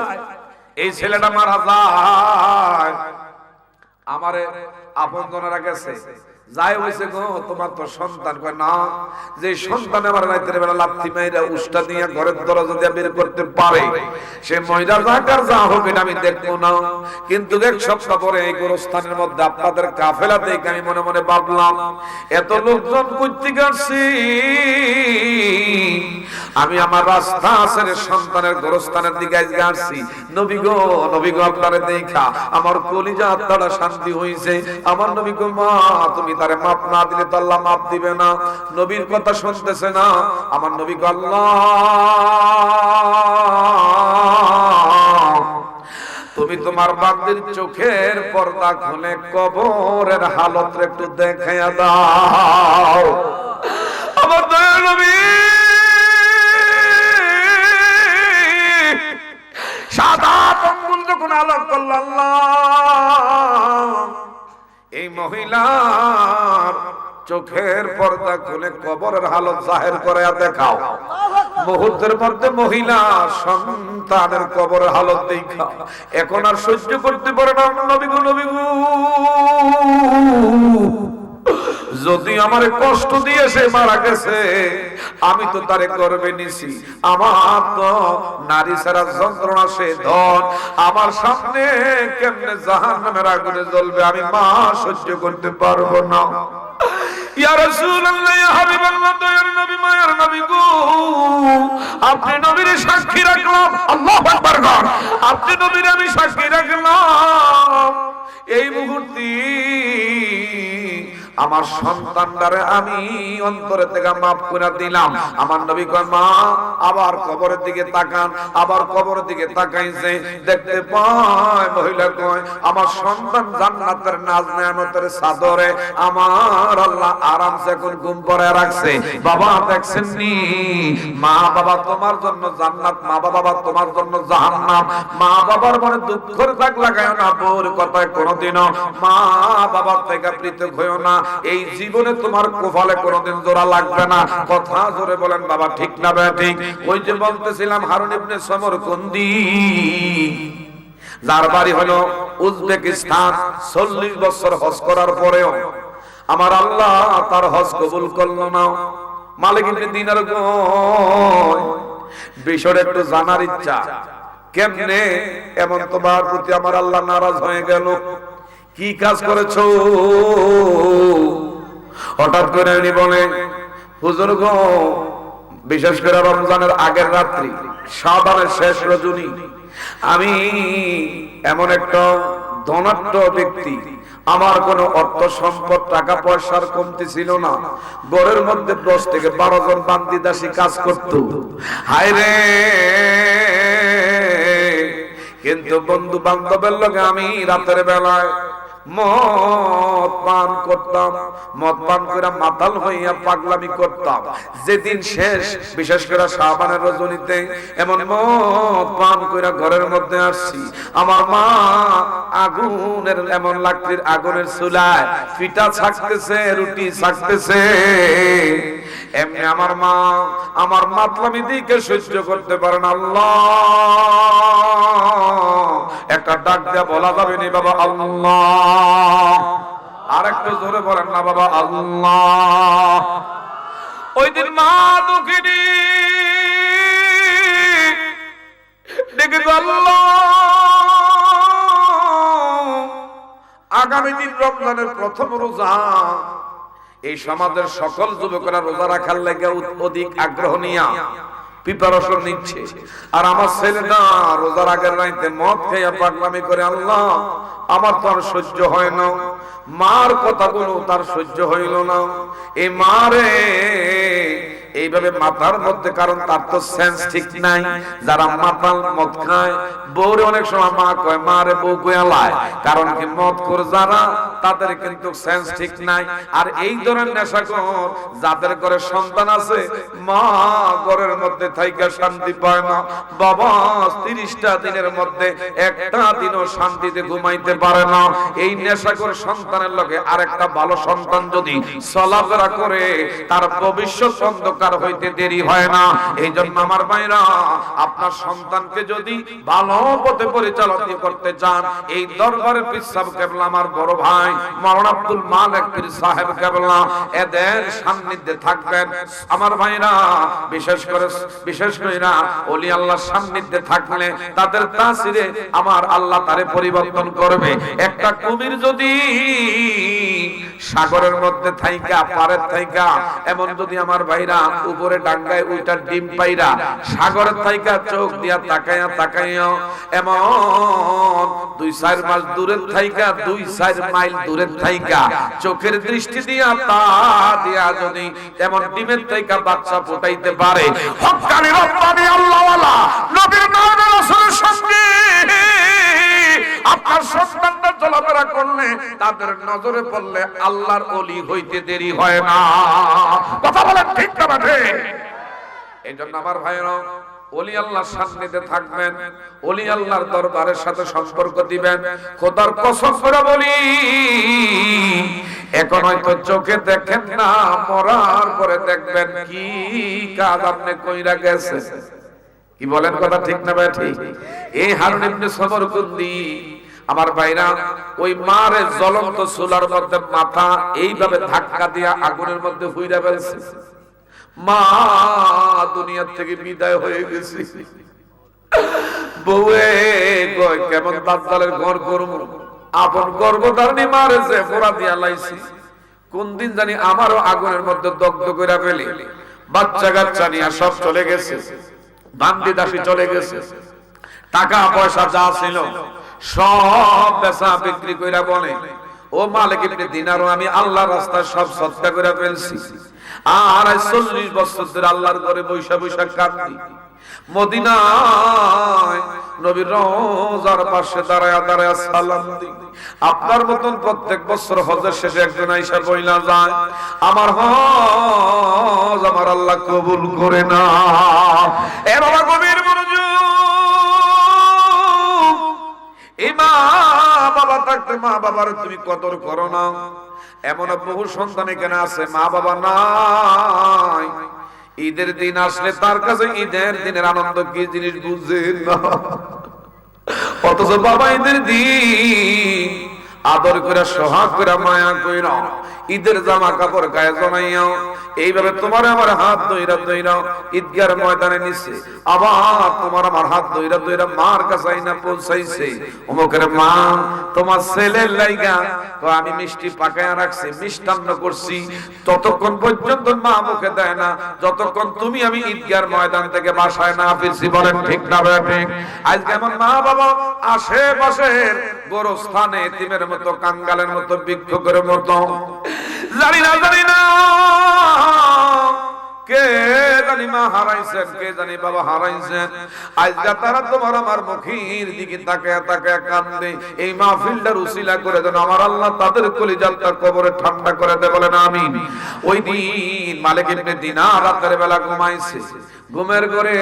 এই ছেলেটা মারা যায়, আমারে আপনজনেরা গেছে যাই হইছে গো তোমার তো সন্তান, কয় না, যে সন্তান আমার রাতের বেলা লাথি মাইরা উষ্টা দিয়ে ঘরের দরজা দিয়ে বের করতে পারে সে মহিলা জাকার যা হোক এটা আমি দেখবো না। কিন্তু এক সপ্তাহ পরে এই গোরস্থানের মধ্যে আপনাদের কাফেলা দেখে আমি মনে মনে ভাবলাম এত লোকজন কইতে গেছি, আমি আমার রাস্তা ছেড়ে সন্তানের গোরস্থানের দিকে আসছি। নবী গো আপনারে দেখা আমার কলিজা আত্মাটা শান্তি হইছে। আমার নবী গো মা তুমি তারে মাপ না দিলে তো আল্লাহ মাপ দিবে না। নবীর কথা শুনতেছে না। আমার নবী গো আল্লাহ তোমার বান্দির চোখের পর্দা খুলে কবরের হালত একটু দেখাইয়া দাও। আমার দয়াল নবী সাদা আঙ্গুল যখন আলোক করল আল্লাহ, এই মহিলার চোখের পর্দা খুলে কবরের হালত জাহির করে দেখাও। মুহূর্তের মধ্যে মহিলা সন্তানের কবরের হালত দেখা এখন আর সহ্য করতে পারে না। নবী গো, নবী গো, যদি আমার কষ্ট দিয়ে সে মারা গেছে, আমি তো তারে গর্বে নিছি, আমার তো নারী ছাড়া যন্ত্রণা সে ধন, আমার সামনে কেমনে জাহান্নামের আগুনে জ্বলবে, আমি মা সহ্য করতে পারবো না। ইয়া রাসূলুল্লাহ, ইয়া হাবিবাল্লাহ, দয়ার নবী, মায়ের নবী গো, আপনি নবীর সাক্ষী রাখলাম। আল্লাহু আকবার। আপনি নবীর আমি সাক্ষী রাখলাম, এই মুহূর্তে আমার সন্তানটারে আমি অন্তরে থেকে মাফ করে দিলাম। আমার নবী কয়, মা আবার কবরের দিকে তাকান। আবার কবরের দিকে তাকাইছে, দেখতে পায় মহিলা কয়, আমার সন্তান জান্নাতের নাজ নেয়ামতের চাদরে আমার আল্লাহ আরামসে এখন ঘুম পড়ায় রাখছে। বাবা দেখছেন নি, মা বাবা তোমার জন্য জান্নাত, মা বাবা তোমার জন্য জাহান্নাম। মা বাবার মনে দুঃখের দাগ লাগায় না, বউর কথায় কোনোদিনও মা বাবার থেকে পৃথক হইও না। এই জীবনে তোমার কপালে কোনোদিন জোড়া লাগবে না। কথা জোরে বলেন বাবা, ঠিক না ঠিক? ওই যে বলতেছিলাম হারুন ইবনে সমরকন্দি, যার বাড়ি হলো উজবেকিস্তান, 40 বছর হজ করার পরেও আমার আল্লাহ তার হজ কবুল করলো না। মালিক ইবনে দিনার বিষয় একটু জানার ইচ্ছা, কেমনে এমন তোমার প্রতি আমার আল্লাহ নারাজ হয়ে গেল? কি কাজ করেছো? হঠাৎ করে উনি বলে, হুজুর গো, বিশেষ করে রমজানের আগের রাত্রি, শাবানের শেষ রজনী, আমি এমন একটা ধনাঢ্য ব্যক্তি, আমার কোনো অর্থ সম্পদ টাকা পয়সার কমতি ছিল না। ঘরের মধ্যে 10 থেকে 12 জন বান্দি দাসী কাজ করত। হায় রে, কিন্তু বন্ধু বান্ধবের লগে আমি রাতের বেলায় মদ পান করতাম, মদ পান করে মাতাল হইয়া পাগলামি করতাম। যেদিন শেষ, বিশেষ করে শাবানের রজনীতে এমন মদ পান করে ঘরের মধ্যে আসছি, আমার মা আগুনের এমন লাকড়ির আগুনের চুলায় পিঠা ছাকতেছে, রুটি ছাকতেছে। এমনি আমার মা আমার মাতলামি দিকে সহ্য করতে পারে না। আল্লাহ একটা ডাক দেয়া বলা যাবে নি বাবা? আল্লাহ। আর একটু জোরে বলেন না বাবা? আল্লাহ। ওই দিন মা দুঃখিনী ডেকে আল্লাহ, আগামী দিন রমজানের প্রথম রোজা, এই সমাজের সকল যুবকরা রোজা রাখার লেগে অধিক আগ্রহ নিয়া প্রিপারেশন নিচ্ছে, আর আমার ছেলেটা রোজার আগের রাইতে মদ খেয়ে পাগলামি করে। আল্লাহ, আমার তো আর সহ্য হয় না। মার কথাগুলো তার সহ্য হইল না। এই মারে এইভাবে মাথার মধ্যে, কারণ তার তো সেন্স ঠিক নাই। যারা মাতাল মদ খায়, বউরে অনেক সময় মা কয়, মা রে বউ কয়ালায়, কারণ কি মদ করে যারা, তাদের কিন্তু সেন্স ঠিক নাই। আর এই ধরনের নেশাখোর যাদের ঘরে সন্তান আছে, মা ঘরের মধ্যে থাইকা শান্তি পায় না। বাবা 30টা দিনের মধ্যে একটা দিনও শান্তিতে ঘুমাইতে পারে না। এই নেশাখোর সন্তানের লগে আরেকটা ভালো সন্তান যদি চলাফেরা করে, তার ভবিষ্যৎ অন্ধকার হইতে দেরি হয় না। এই জন্য আমার ভাইরা, আপনার সন্তানকে যদি ভালো পথে পরিচালিত করতে চান, এই দরবারের পীর সাহেব কেবলা, আমার বড় ভাই মাওলানা আব্দুল মালিক পীর সাহেব কেবলা, এদের সান্নিধ্যে থাকবেন। আমার ভাইরা, বিশেষ করে ওলি আল্লাহর সান্নিধ্যে থাকলে তাদের তাসিরে আমার আল্লাহ তারে পরিবর্তন করবে। একটা কুমির যদি সাগরের মধ্যে থাইকা, পারের থাইকা, এমন যদি আমার ভাইরা উপরে ডাঙ্গায় উইটার ডিম পাইরা সাগরের থাইকা চোখ দিয়া তাকাইয়া তাকাইয়া, এমন 2-4 মাস দূরের থাইকা, 2-4 মাইল দূরের থাইকা চোখের দৃষ্টি দিয়া তা দিয়া যদি এমন ডিমের থাইকা বাচ্চা ফুটাইতে পারে, হক্কানি রব্বানি আল্লাহওয়ালা নবীর নামে রাসূলের সঙ্গে তাদের নজরে পড়লে আল্লাহর ওলি হইতে দেরি হয় না। কথা বলেন ঠিক না বাঠে? এই জন্য আমার ভাইরা, ওলি আল্লাহর সান্নিধ্যে থাকবেন, ওলি আল্লাহর দরবারের সাথে সম্পর্ক দিবেন। খোদার কসম করে বলি, এখন হয়তো চোখে দেখেন না, মরার পরে দেখবেন কি কাজ আপনি কইরা গেছে। কি বলেন? কথা ঠিক না ভাই? ঠিক। এই হারুন ইবনে সমরকুন্দি আমার ভাইরা ওই মারে জ্বলন্ত চুলার মধ্যে মাথা এইভাবে ধাক্কা দিয়া আগুনের মধ্যে হুইরা ফেলছে। মা দুনিয়া থেকে বিদায় হয়ে গেছে। বউয়ে কয় কেমন দাজ্জালের ঘর করব, আপন গর্ভধারণী মারে যে পোড়া দিয়া লাইছি, কোন দিন জানি আমারও আগুনের মধ্যে দগ্ধ কইরা ফেলে। বাচ্চা কাচ্চা নিয়ে সব চলে গেছে, বান্দি দাসী চলে গেছে, টাকা পয়সা যা ছিল সব বেচা বিক্রি কইরা বলে, ও মালিক ইবনে দিনারও আমি আল্লাহর রাস্তায় সব সদকা কইরা ফেলছি। আর 40 বছর ধরে আল্লাহর ঘরে বৈশা বৈশা কাঁদি। মদিনায় নবীর রওজার পাশে দাঁড়ায়া দাঁড়ায়া সালাম দিই। আপনার মতন প্রত্যেক বছর হজের শেষে একজন আইসা বইলা যায়, আমার হজ আমার আল্লাহ কবুল করে না। এ বাবা গভীর মনোযোগ। এই মা বাবা থাকতে মা বাবার তুমি কদর করো না। এমন বহু সন্তান এখানে আছে মা বাবা নাই, ঈদের দিন আসলে তার কাছে ঈদের দিনের আনন্দ কি জিনিস বুঝেন না। অথচ বাবা ঈদের দিন আদর করে সোহাগ করে মায়া কইরা ঈদের জামা কাপড় গায়ে জমাইয়া এইভাবে তোমার আমার হাত ধইরা ধইরা ঈদগার ময়দানে নিছে, আবার তোমার আমার হাত ধইরা ধইরা মার কাছে আইনা পৌঁছাইছে। ওমকের মা তোমার ছেলের লাইগা তো আমি মিষ্টি পাকায়া রাখছি, মিষ্টান্ন করছি, ততক্ষণ পর্যন্ত মা মুখে দেয় না যতক্ষণ তুমি আমি ঈদগার ময়দান থেকে বাসায় না ফিরছি। বলেন ঠিক না ঠিক? আজকে এমন মা বাবা আশেপাশের গোরস্থানে এতিমের মতো, কাঙ্গালের মতো, ভিক্ষুকের মতো, জানি না কে জানি মা হারাইছেন, কে জানি বাবা হারাইছেন। আজকে তারা তোমার আমার মুখের দিকে তাকায় তাকায় কান্দে। এই মাহফিলটার উসিলা করে দেন আমার আল্লাহ তাদের কলিজাটা কবরে ঠান্ডা করে দেয়। বলেন আমিন। ওই দিন মালিক ইবনে দিনার রাতের বেলা ঘুমাইছে, ঘুমের ঘরে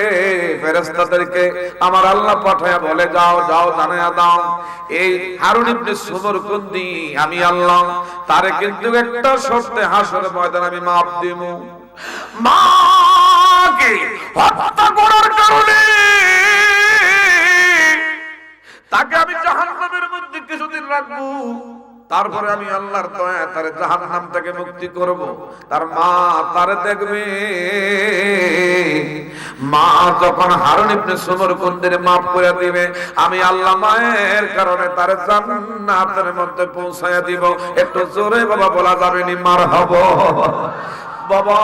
ফেরেশতাদেরকে আমার আল্লাহ পাঠায়া বলে, যাও যাও জানায়া দাও এই হারুন ইবনে সমরকুন্দি আমি আল্লাহ তারে কিন্তু একটা শর্তে হাসর ময়দান আমি মাফ দেব। মাকে হত্যা করার কারণে তাকে আমি জাহান্নামের মধ্যে কিছুদিন রাখবো, তারপরে আমি আল্লাহর দয়া তার জাহান্নাম থেকে মুক্তি করব। তার মা তারে দেখবে। মা যখন হারুন ইবনে সমরকুন্দির মাফ করে দিবে, আমি আল্লাহ মায়ের কারণে তার জান্নাতের মধ্যে পৌঁছায়া দিব। একটু জোরে বাবা বলা যাবে নি মারহাবা। বাবা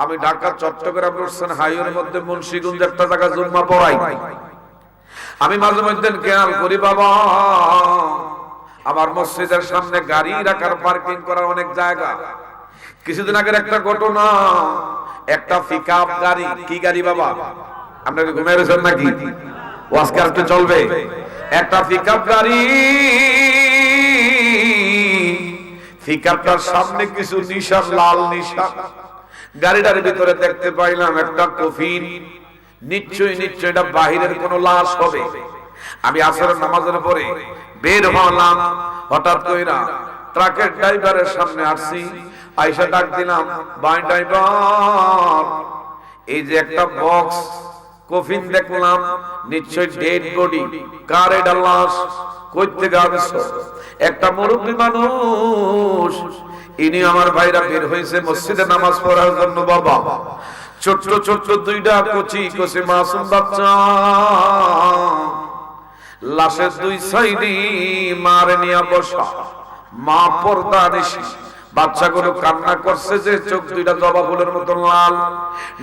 আমি ঢাকা চট্টগ্রাম রোডসন হাইওয়ের মধ্যে মুন্সিগঞ্জ একটা জায়গা জুম্মা পড়াই, আমি মাঝে মধ্যে খেয়াল করি বাবা আমার মসজিদের সামনে গাড়ি রাখার পার্কিং করার অনেক জায়গা। কিছুদিন আগের একটা ঘটনা, একটা পিকআপ গাড়ি, কি গাড়ি বাবা আপনাকে ঘুমিয়ে রয়েছেন নাকি? ওয়াজকে আজকে চলবে। একটা পিকআপ গাড়ি, পিকআপটার সামনে কিছু নিশান, লাল নিশান। গাড়িটার ভিতরে দেখতে পাইলাম একটা কফিন। নিশ্চয়ই এটা বাহিরের কোন লাশ হবে। আমি আসরের নামাজের পরে বের হলাম, হঠাৎ কইরা ট্রাকের ড্রাইভারের সামনে আসছি, আইসা ডাক দিলাম, ভাই ড্রাইভার এই যে একটা বক্স কফিন দেখলাম, নিশ্চয়ই ডেড বডি, কার এটা লাশ? কই থেকে আসছো? একটা মুরব্বী মানুষ, ইনি আমার ভাইরা বের হয়েছে মসজিদে নামাজ পড়ার জন্য। বাবা ছোট্ট ছোট্ট দুইটা কচি কচি মাসুম বাচ্চা, লাশের দুই সাইডে মারে নিয়ে বসা, মা পর্দা নিশি। বাচ্চাগুলো কান্না করছে যে চোখ দুইটা জবা ফুলের মতো লাল।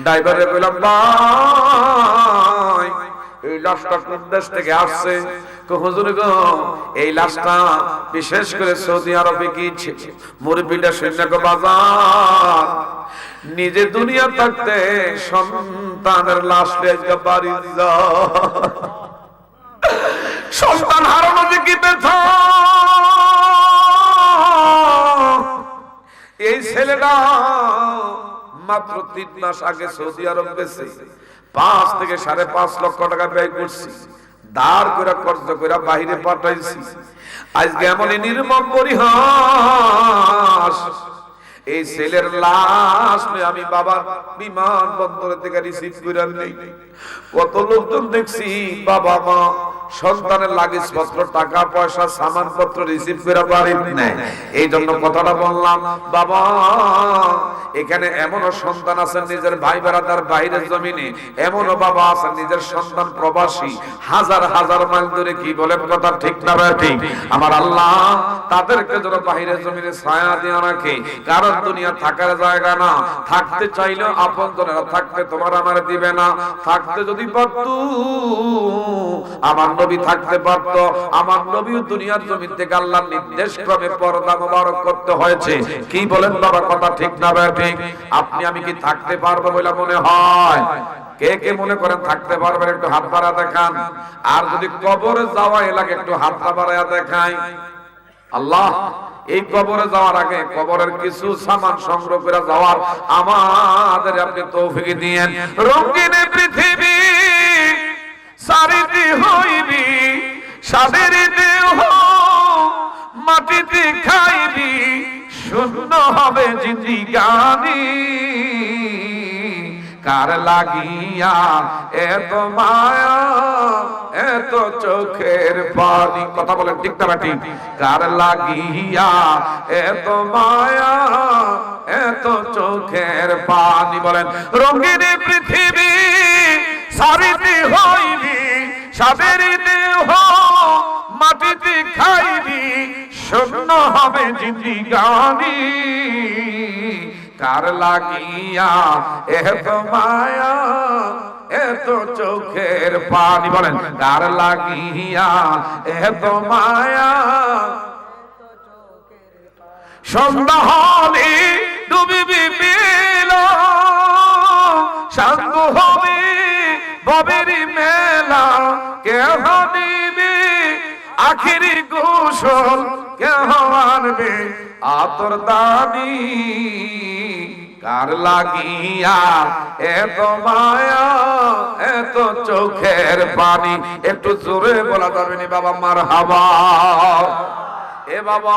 ড্রাইভারে বললাম, ভাই এই লাশটা কোন দেশ থেকে আসছে? হুজুর গো এই লাশটা বিশেষ করে সৌদি আরবে গিয়েছে। মুরব্বিটা সৈন্যকে বাজার নিজে দুনিয়া থাকতে সন্তানের লাশ নিয়ে বাড়ি যায়। সন্তান হারানো যে কি ব্যথা, ছেলেটা মাত্র 3 মাস আগে সৌদি আরব গেছে, 5 থেকে 5.5 লক্ষ টাকা ব্যয় করছি, দাঁড় করে কর্জ করে বাইরে পাঠাইছি। আজকে এমনই নির্মম পরিহাস, এই ছেলের লাশ আমি বাবার বিমানবন্দরে থেকে রিসিভ করে নেই। কত লোকজন দেখছি বাবা মা সন্তানের লাগেজ পত্র, টাকা পয়সা, সামান পত্র রিসিভ করে বাড়ির নেয়। এই জন্য কথাটা বললাম, বাবা এখানে এমনও সন্তান আছেন নিজের ভাই বেড়াদার বাইরের জমিনে, এমনও বাবা আছেন নিজের সন্তান প্রবাসী, হাজার হাজার মাইল দূরে। কি বলেন কথা ঠিক না ঠিক? আমার আল্লাহ তাদেরকে যেন বাইরের জমিনে ছায়া দিয়ে রাখে, কারণ দুনিয়া থাকার জায়গা না। থাকতে চাইলেও আপনজনেরা থাকতে তোমার আমার দিবে না। থাকতে যদি পারতো আমার নবী থাকতে পারতো। আমার নবীও দুনিয়ার জমিন থেকে আল্লাহর নির্দেশ ক্রমে পর্দা মোবারক করতে হয়েছে। কি বলেন বাবা কথা ঠিক না ঠিক? আপনি আমি কি থাকতে পারবো বলে মনে হয়? কে কে মনে করেন থাকতে পারবেন? একটু হাত বাড়া দেখান। আর যদি কবরে যাওয়া এলাকা একটু হাত বাড়ায়া দেখাই। আল্লাহ এই কবরে যাওয়ার আগে কবরের কিছু সামান সংগ্রহ করে যাওয়ার আমাদের আপনি তৌফিক দিয়েন। রঙিন পৃথিবী সারিতে হইবি, সাদের দেহ মাটিতে খাইবি, শূন্য হবে জিন্দিগানি। কার লাগিয়া এত মায়া, এত চোখের পানি? কথা বলেন ঠিক না ঠিক? কার লাগিয়া এত মায়া, এত চোখের পানি? বলেন রঙিন পৃথিবী সারিতে হইবি, সাদের দেহ মাটিতে খাইবি, শূন্য হবে জিন্দিগানি। কার লাগিয়া এত মায়া, এত চোখের পানি? বলেন কার লাগিয়া এত মায়া? সন্ধ্যা হলে ডুবিবি বিল, শান্ত হবে ববেরি মেলা, কেহ দিবি আখিরি গোসল, কেহ আনবে আতর দানি। কার লাগিয়া এত মায়া, এত চোখের পানি? একটু জোরে বলা যাবে না বাবা? মারহাবা। এ বাবা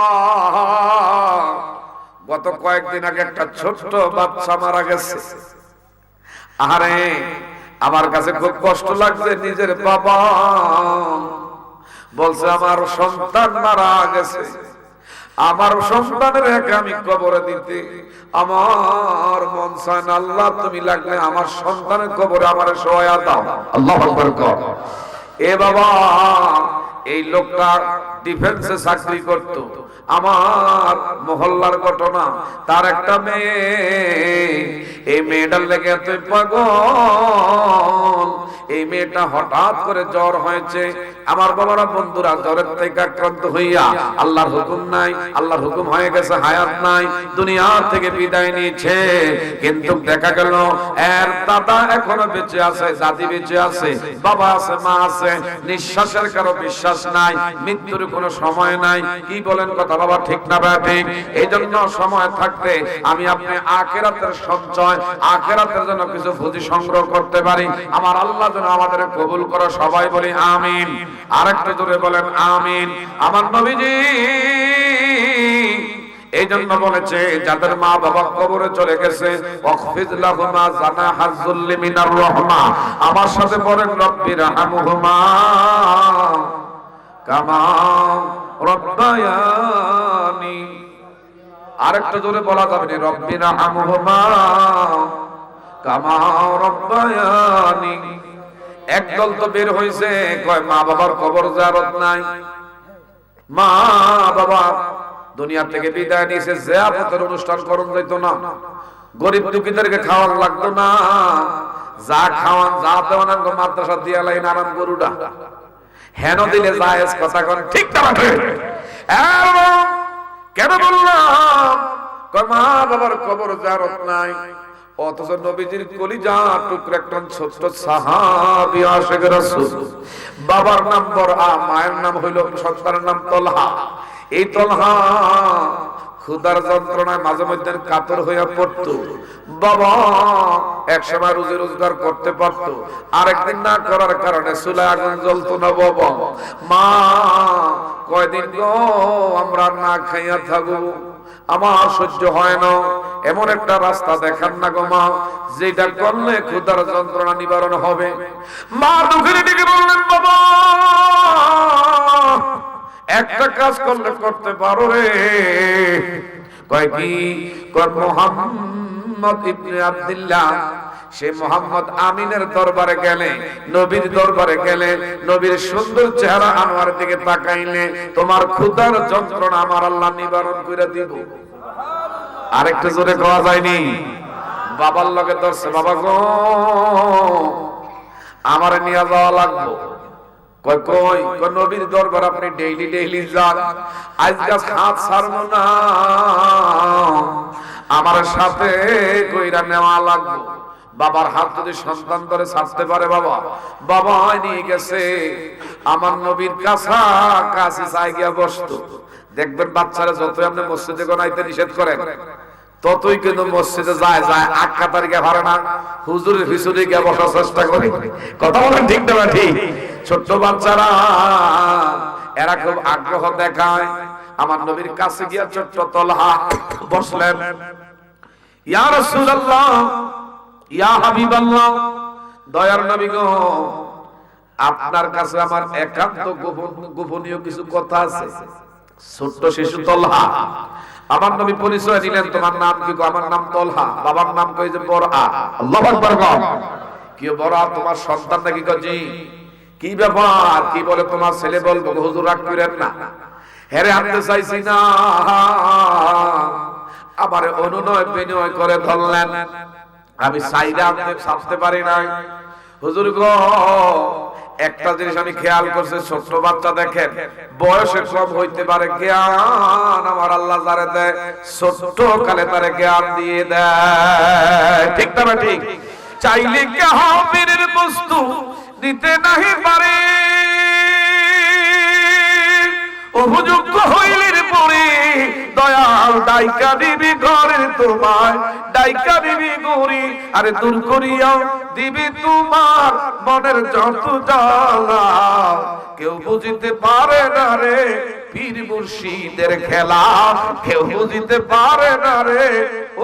গত কয়েকদিন আগে একটা ছোট্ট বাচ্চা মারা গেছে। আরে আমার কাছে খুব কষ্ট লাগছে। নিজের বাবা বলছে আমার সন্তান মারা গেছে, আমার সন্তানের একে আমি কবরে দিতে আমার মন চায় না। আল্লাহ তুমি লাগলে আমার সন্তানের কবরে আমার সহায় দাও। আল্লাহু আকবার কর। এ বাবা এই লোকটা ডিফেন্সে চাকরি করত। আমার মহল্লার ঘটনা, তার একটা মেয়ে, এই মেয়েটার লেগে এত পাগল। এই মেয়েটা হঠাৎ করে জ্বর হয়েছে। আমার বাবারা বন্ধুরা জ্বরের থেকে আক্রান্ত হইয়া আল্লাহর হুকুম নাই, আল্লাহর হুকুম হয়ে গেছে, হায়াত নাই, দুনিয়া থেকে বিদায় নিয়েছে। কিন্তু দেখা গেল এর দাদা এখনো বেঁচে আছে, দাদি বেঁচে আছে, বাবা আছে, মা আছে। নিঃশ্বাসের কারো বিশ্বাস নাই, মৃত্যুর কোনো সময় নাই। কি বলেন কথা বাবা ঠিক না ঠিক? এই জন্য সময় থাকতে আমি আপনি আখিরাতের সঞ্চয়, আখিরাতের জন্য কিছু পুঁজি সংগ্রহ করতে পারি। আমার আল্লাহ যেন আমাদের কবুল করে। সবাই বলি আমিন। আরেকটু জোরে বলেন আমিন। আমার নবীজি এই জন্য বলেছে যাদের মা বাবা কবরে চলে গেছে, ওয়াকফিজ লাহুমা জানাহাজ যুল্লি মিনার রাহমা। আমার সাথে পড়েন রব্বির হামহুমা কামা রব্বায়ানি। আরেকটু জোরে বলা যাবে না? রব্বির হামহুমা কামা রব্বায়ানি। একদল তো বের হইছে কয় মা বাবার কবর জিয়ারত নাই, মা বাবা দুনিয়া থেকে বিদায় নিয়েছে, জিয়ারতের অনুষ্ঠান করন যাইতো না, গরিব দুঃখীদেরকে খাওয়ার লাগতো না, যা খাওয়ান যা দেওয়ান মাদ্রাসা দিয়া লাইন আরাম গরুডা হেন দিলে জায়েজ। কথা কোন ঠিক না ঠিক? কেন বললাম মা বাবার কবর জিয়ারত নাই? অথচ নবীজির কলিজা টুকরা একজন ছোট্ট সাহাবী আশিক রাসূল, বাবার নাম বরআ, মায়ের নাম হইল, সন্তানের নাম তলহা। এই তলহা ক্ষুধার যন্ত্রণায় মাঝে মধ্যে কাতর হইয়া পড়তো। বাবা একসময় রুজি রোজগার করতে পারতো, আরেকদিন না করার কারণে চুলায় আগুন জ্বলতো না। বাবা মা কয়দিন গো আমরা না খাইয়া থাকবো, আমার সহ্য হয় না, এমন একটা রাস্তা দেখান না গো মা, যেটা করলে ক্ষুধার যন্ত্রণা নিবারণ হবে। মা দুঃখের দিকে বললেন, বাবা একটা কাজ করলে করতে পারো রে। কয় কি? কয় মুহাম্মদ ইবনে আব্দুল্লাহ, সে মোহাম্মদ আমিনের দরবারে গেলে, নবীর দরবারে গেলে, নবীর সুন্দর চেহারা আনোয়ার দিকে তাকাইলে তোমার ক্ষুধার যন্ত্রণা আমার আল্লাহ নিবারণ করে দিব। আরেকটু জোরে কওয়া যায়নি? বাবার লগে ধরছে, বাবা গো আমার নিয়ে যাওয়া লাগবে। কয় কই? কয় নবীর দরবার আপনি ডেইলি ডেইলি যান, আজকে হাত ছাড়বো না, আমার সাথে কইরা নেওয়া লাগবে। বাবার হাত যদি সন্তান ধরে ছাড়তে পারে, বাবা বাবা নিয়ে গেছে আমার নবীর কাছে চাই গিয়া বসতো। দেখবেন বাচ্চারা যতই আপনি মসজিদে গনাইতে নিষেধ করেন, ততই কিন্তু মসজিদে যায় যায় আটকা তারিখে পারে না, হুজুরের পিছনে গিয়ে বসার চেষ্টা করে। কথা বলেন ঠিক না ঠিক? ছোট্ট বাচ্চারা এরা খুব আগ্রহ দেখায়। আমার নবীর কাছে গিয়া ছোট্ট তলহা বসলেন। ইয়া রাসূলুল্লাহ, ইয়া হাবিবাল্লাহ, দয়ার নবী গো, আপনার কাছে আমার একান্ত গোপনীয় কিছু কথা আছে। ছোট্ট শিশু তলহা, আমার নবী পরিচয় দিলেন, তোমার নাম কি? আমার নাম তলহা। বাবার নাম কই? যে বরআ। আল্লাহু আকবার। কি বরআ? তোমার সন্তান নাকি? জি। কি ব্যাপার? কি বলে তোমার ছেলে? বলবো হুজুর রাগ করেন না, হেরে আনতে চাইছি না। আবার অনুনয় বিনয় করে ধরলেন, আমি চাইলে আনতে ছাড়তে পারি নাই। হুজুর গো একটা জিনিস আমি খেয়াল করছি, ছোট্ট বাচ্চা দেখেন বয়সে কম হইতে পারে, জ্ঞান আমার আল্লাহ যারে দেয় ছোট্ট কালে তারে জ্ঞান দিয়ে দেয়। ঠিক না ঠিক? চাইলে কাহাবিরের বস্তু দিতে নাহি পারে, উপযুক্ত হইলের পরে দয়াল ডাইকা দিবি ঘরের তোমার, ডাইকা দিবি গরি, আরে দূর করিয়া দিবি তোমার মনের যত জ্বালা। কেউ বুঝিতে পারে না রে পীর মুর্শিদের খেলা, কেউ বুঝিতে পারে না রে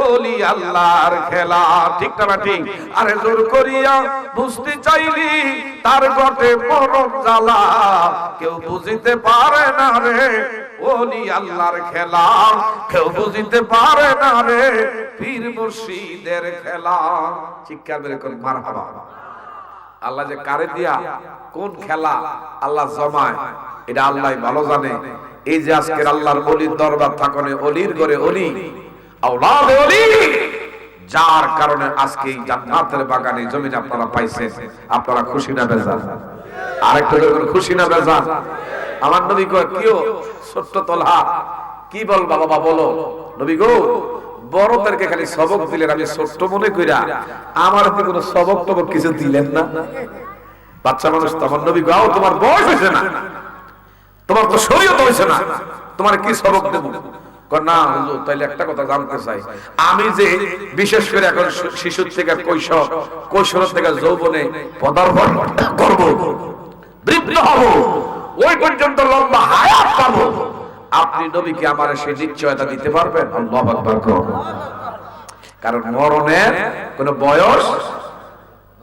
ওলি আল্লাহর খেলা। ঠিক না ঠিক? আরে জোর করিয়া বুঝতে চাইলি তার গটে মরণ জ্বালা, কেউ বুঝিতে পারে না রে ওলি আল্লাহর খেলা, কেউ বুঝিতে পারে না রে পীর মুর্শিদের খেলা। চিৎকার বের করে মারহাবা। আল্লাহ যে কারে দিয়া কোন খেলা আল্লাহ জমায়, এটা আল্লাহই ভালো জানে। এই যে আজকের আল্লাহর ওলির দরবার থাকনে, ওলির ঘরে ওলি, আওলাদ ওলি, যার কারণে আজকে এই জান্নাতের বাগানে জমিন আপনারা পাইছেন, আপনারা খুশি না বেজান? আরেকটা খুশি না বেজান? আমার নবী কয়, কিও ছোট্ট তলহা, কি বলবা বাবা বলো। নবী গো বড়দেরকে খালি সবক দিলেন, আমি ছোট্ট মনে কইরা আমার হাতে কোনো সবক টবক কিছু দিলেন না। বাচ্চা মানুষ তো। আমার নবী গাও তোমার বয়স হয়েছে না, তোমার তো শরীয়ত হয়েছে না, তোমার কি সবক দেব? না হুজুর, তাইলে একটা কথা জানতে চাই, আমি যে বিশেষ করে এখন শিশুর থেকে কৈশোর, কৈশোর থেকে যৌবনে পদার্পণ করব, বৃদ্ধ হব, ওই পর্যন্ত লম্বা হায়াত পাবো, আপনি নবীকে আমার সেই নিশ্চয়তা দিতে পারবেন? আল্লাহু আকবার। কারণ মরণের কোন বয়স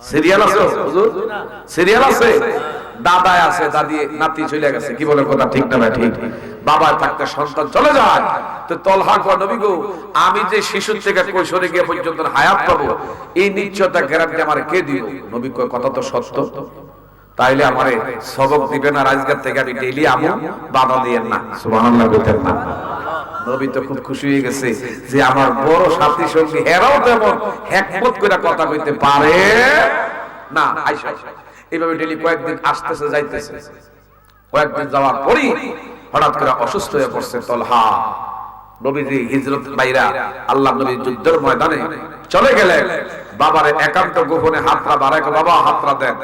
সিরিয়াল আছে হুজুর? সিরিয়াল আছে? দাদায় আছে, দাদি নাতি চলে গেছে, কি বলে কথা ঠিক না ঠিক? বাবা থাকতে সন্তান চলে যায়। তো তলহা কয়, নবী গো আমি যে শিশু থেকে কৈশোরে গিয়ে পর্যন্ত হায়াত পাবো, এই নিশ্চয়তা গ্যারান্টি আমার কে দিব? নবী কয়, কথা তো সত্য, তাইলে আমারে সবক দিবেন আর আজকের থেকে আমি ডেইলি আমু, বাধা দিয়েন না। সুবহানাল্লাহ বলতেন না? নবী তো খুব খুশি হয়ে গেছে যে আমার বড় সাথী সঙ্গী এরাও তেমন হিকমত করে কথা কইতে পারে না। আয়েশা এইভাবে ডেইলি কয়েকদিন আসতেছে যাইতেছে, কয়েকদিন যাওয়ার পরই হঠাৎ করে অসুস্থ হয়ে পড়ছে তলহা। নবীজি হিজরত বাইরা আল্লাহ নবী যুদ্ধের ময়দানে চলে গেলেন, বাবারে একান্ত গোপনে হাতটা বাড়ায়, বাবা হাতটা দেন।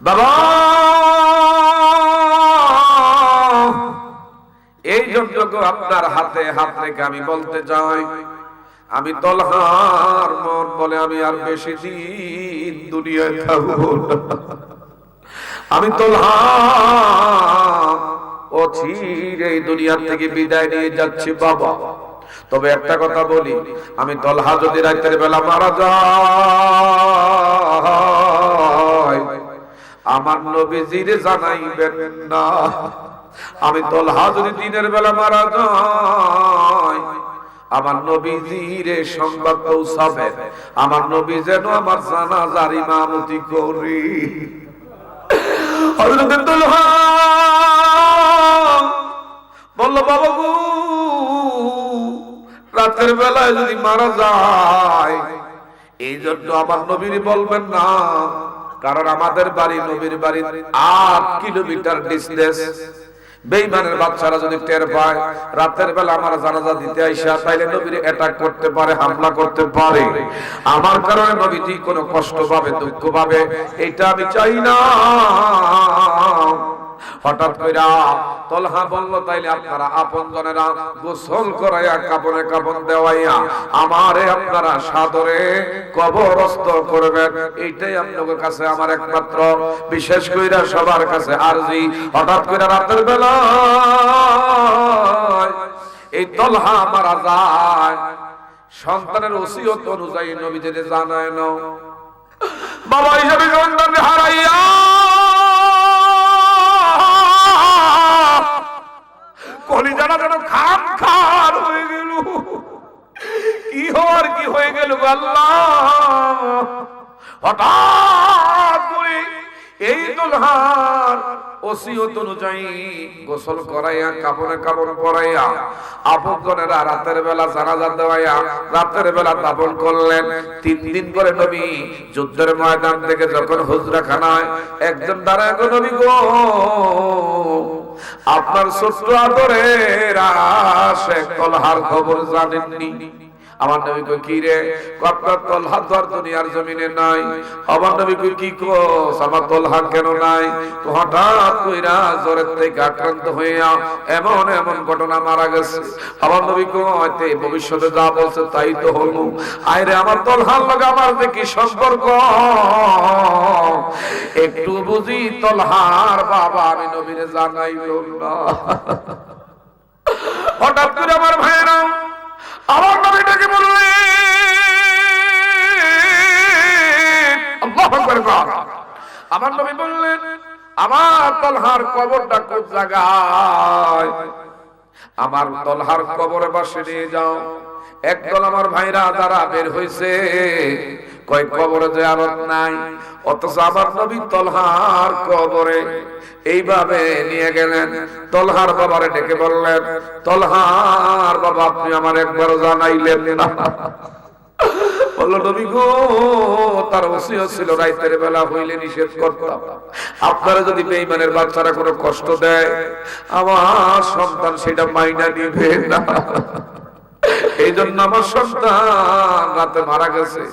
বাবা এই জন্য আপনার হাতে হাত রেখে আমি বলতে চাই, আমি তলহার মন বলে আমি আর বেশি দিন দুনিয়ায় থাকবো না। আমি তলহা অচিরে এই দুনিয়া থেকে বিদায় নিয়ে যাচ্ছি বাবা। তবে একটা কথা বলি, আমি তলহা যদি রাতের বেলা মারা যায় আমার নবীজিরে জানাইবেন না। আমি তলহা যদি দিনের বেলা মারা যায় আমার নবীজিরে সংবাদ পৌঁছাবে, আমার নবী যেন আমার জানাজার ইমামতি করি। হযরত তলহা বলল, বাবা গো, রাতের বেলায় যদি মারা যায় এই জন্য আমার নবীর বলবেন না, কারণ আমাদের বাড়ি নবীর বাড়ি 8 কিলোমিটার ডিসটেন্স। বেঈমানের বাচ্চারা যদি টের পায় রাতের বেলা আমার জানাজা দিতে আইসা, তাইলে নবীর অ্যাটাক করতে পারে, হামলা করতে পারে। আমার কারণে নবীজি কোনো কষ্ট পাবে, দুঃখ পাবে, এটা আমি চাই না। হঠাৎ কইরা তলহা বলল, তাইলে আপনারা আপনজনেরা গোসল করাইয়া কাপড়ে কাপড় দেওয়াইয়া আমারে আপনারা সাদরে কবরস্থ করবেন, এইটাই আপনাদের কাছে আমার একমাত্র বিশেষ কইরা সবার কাছে আরজি। হঠাৎ কইরা রাতের বেলা এই তলহা মারা যায়, সন্তানের ওসিয়ত অনুযায়ী নবীজিকে জানায় নাও। বাবা হিসেবে সন্তান হারাইয়া কলিজাটা যেন খাম খার হয়ে গেল। কি হওয়ার কি হয়ে গেল আল্লাহ! হঠাৎ করে এই তলহার ওসিয়ত অনুযায়ী গোসল করাইয়া কাপড়ে কাপড় পরাইয়া আপনজনেরা রাতের বেলা জানাজা দেওয়াইয়া রাতের বেলা দাফন করলেন। 3 দিন করে নবী যুদ্ধের ময়দান থেকে যখন হুজরাখানায় একজন দাঁড়ায়, গো নবী গো, আপনার ছোট্ট আদরের আশেক তলহার খবর জানেননি? আমার নবী কই, কি রে? আপনার তলহা তো আর দুনিয়ার জমিনে নাই। আমার নবী কই, কি কোস, আমার তলহা কেন নাই? হঠাৎ কইরা জ্বরের থেকে আক্রান্ত হইয়া এমন এমন ঘটনা মারা গেছে। আমার নবী কই, ভবিষ্যতে যা বলছে তাই তো হলো। আইরে আমার তলহার লগে আমার যে কি সম্পর্ক, একটু বুঝি তলহার বাবা আমি নবীরে জানাইল না। হঠাৎ করে আমার ভাইরা আমার নবীটাকে বললেন, আল্লাহু আকবার। আমার নবী বললেন, আমার তলহার কবরটা কোন জায়গায়? আমার তলহার কবরের পাশে নিয়ে যাও। একদল আমার ভাইরা যারা বের হইছে, কয় কবরে জিয়ারত নাই, অথচ আমার নবী তলহার কবরে এইভাবে নিয়ে গেলেন। তলহার বাবারে ডেকে বললেন, তলহার বাবা আপনি আমার একবার জানাইলেন না। বললো, নবী গো, তার ওসিয়ত ছিল রাতের বেলা হইলে নিষেধ করতাম। আপনারা যদি বেঈমানের বাচ্চারা কোনো কষ্ট দেয় আমার সন্তান সেটা মাইনা নিবে না। এই জন্য আমার সন্তান রাতে মারা গেছে,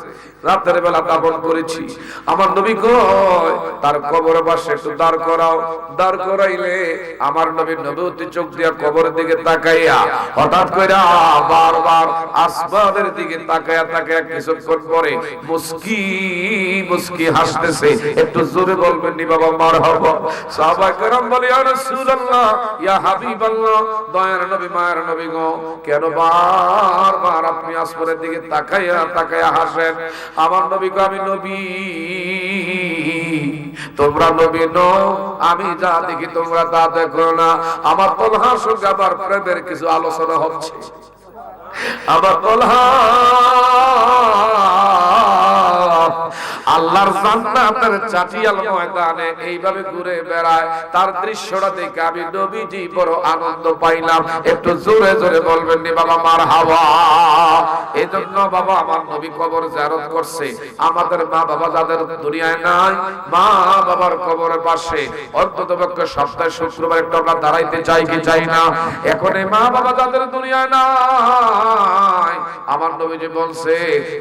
রাতের বেলা দাফন করেছি। আমার নবী কয়, তার কবরের পাশে একটু দাঁড় করাও। দাঁড় করাইলে আমার নবীর নবুয়তি চোখ দিয়া কবরের দিকে তাকাইয়া হঠাৎ কইরা বারবার আসমানের দিকে তাকায়া তাকায়া কিছুক্ষণ পরে মুস্কি মুস্কি হাসতেছে। একটু জোরে বলবেন নি বাবা মারহাবা? সাহাবায়ে কেরাম বলে, ইয়া রাসূলুল্লাহ, ইয়া হাবিবাল্লাহ, দয়ার নবী মায়ের নবী গো, কেন বারবার আপনি আসমানের দিকে তাকাইয়া তাকাইয়া হাসেন? আমার নবী কো, আমি নবী, তোমরা নবী নও, আমি যা দেখি তোমরা তা দেখো না। আমার তলহার সঙ্গে আবার প্রেমের কিছু আলোচনা হচ্ছে। আমার তলহা আল্লাহর জান্নাতের চাটিয়াল ময়দানে এইভাবে ঘুরে বেড়ায়, তার দৃশ্যটা দেখে আমি নবীজি বড় আনন্দ পাইলাম। একটু জোরে জোরে বলবেন নি বাবা মারহাবা? এজন্য বাবা আমার নবী কবর জিয়ারত করছে। আমাদের মা বাবা যাদের দুনিয়ায় নাই, মা বাবার কবরের পাশে অন্ততপক্ষে সপ্তাহে শুক্রবার একটু আমরা দাঁড়াইতে চাই কি চাই না? এখন এই মা বাবা যাদের দুনিয়ায় নাই, আমার নবীজি বলছে,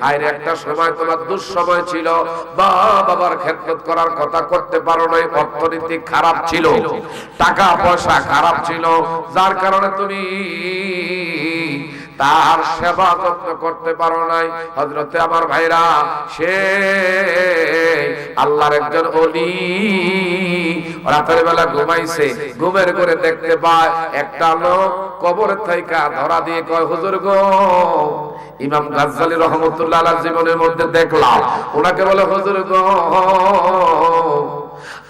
আইরে একটা সময় তোমার দুঃসময় ছিল, বাবার খেদমত করার কথা করতে পারো নাই, অর্থনীতি খারাপ ছিল, টাকা পয়সা খারাপ ছিল, যার কারণে তুমি তার সেবা যত্ন করতে পারো নাই। হযরতে আমার ভাইরা, সে আল্লাহর একজন ওলি, রাতের বেলা ঘুমাইছে, ঘুমের করে দেখতে পায় একটা লোক কবরের থাইকা ধরা দিয়ে কয়, হুজুর গো, ইমাম গাজ্জালী রহমাতুল্লাহ আলাইহির জীবনের মধ্যে দেখলাম, ওনাকে বলে, হুজুর গো,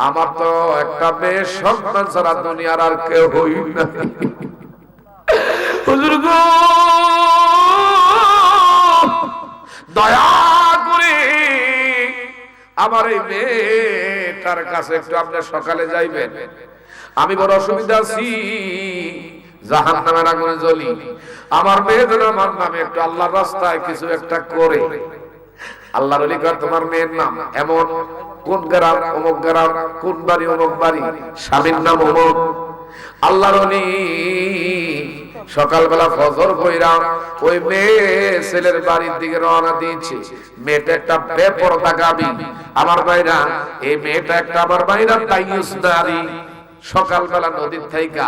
আমার তো একটা মেয়ে সন্তান ছাড়া দুনিয়ার আর কেউ হই নাই। হুজুর গো, দয়া করে আমার এই মেয়েটার কাছে একটু আপনি সকালে যাইবেন, আমি বড় অসুবিধা আছি, জাহান্নামের আগুনে জ্বলি, আমার মেয়ে যেন আমার নামে একটু আল্লাহর রাস্তায় কিছু একটা করে। আল্লাহর ওলি কয়, তোমার মেয়ের নাম এমন, কোন গ্রাম অমুক গ্রাম, কোন বাড়ি অমুক বাড়ি, স্বামীর নাম অমুক। আল্লাহর ওলি সকালবেলা ফজর কইরা ওই মেয়ে ছেলের বাড়ির দিকে রওনা দিয়েছে। মেয়েটা একটা বেপরদা গাবি। আমার ভাইরা, এই মেয়েটা একটা আমার ভাইরা তাইয়ুস নারী। সকালবেলা নদীর থাইকা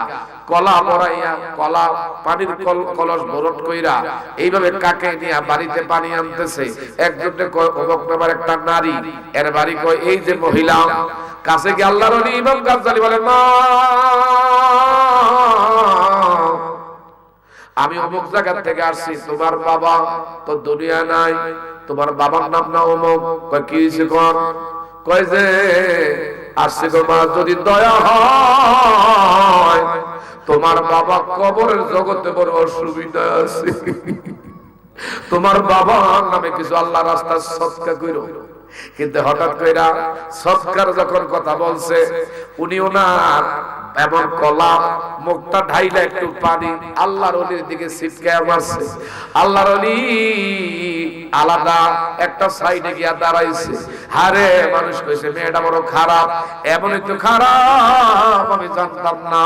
কলা মরাইয়া, কলা পানির কলস ভরট কইরা এইভাবে কাকে নিয়ে বাড়িতে পানি আনতেছে। একজনকে কয় অমুক নামের একটা নারী, এর বাড়ি কয় এই যে মহিলা। কাছে গিয়ে আল্লাহর ওলি ইমাম গাজ্জালী বলেন, মা, আমি অমুক জায়গা থেকে আসছি, তোমার বাবা তো দুনিয়া নাই, তোমার বাবার নাম না অমুক। কয় কি হইছে? কয় যে আসছে গো মা, যদি দয়া হয় তোমার বাবা কবরের জগতে বড় অসুবিধা আছে, তোমার বাবার নামে কিছু আল্লাহ রাস্তা সদকা কইরো। কিন্তু হঠাৎ কইরা সদকার যখন কথা বলছে, উনি ওনার এমন কলা মুখটা ঢাইলা একটু পানি আল্লাহর ওলির দিকে ছিটকায় মারছে। আল্লাহর ওলি আলাদা একটা সাইডে গিয়া দাঁড়াইছে। হারে মানুষ কইছে, মেয়েটা বড় খারাপ, এমনই তো খারাপ আমি জানতাম না।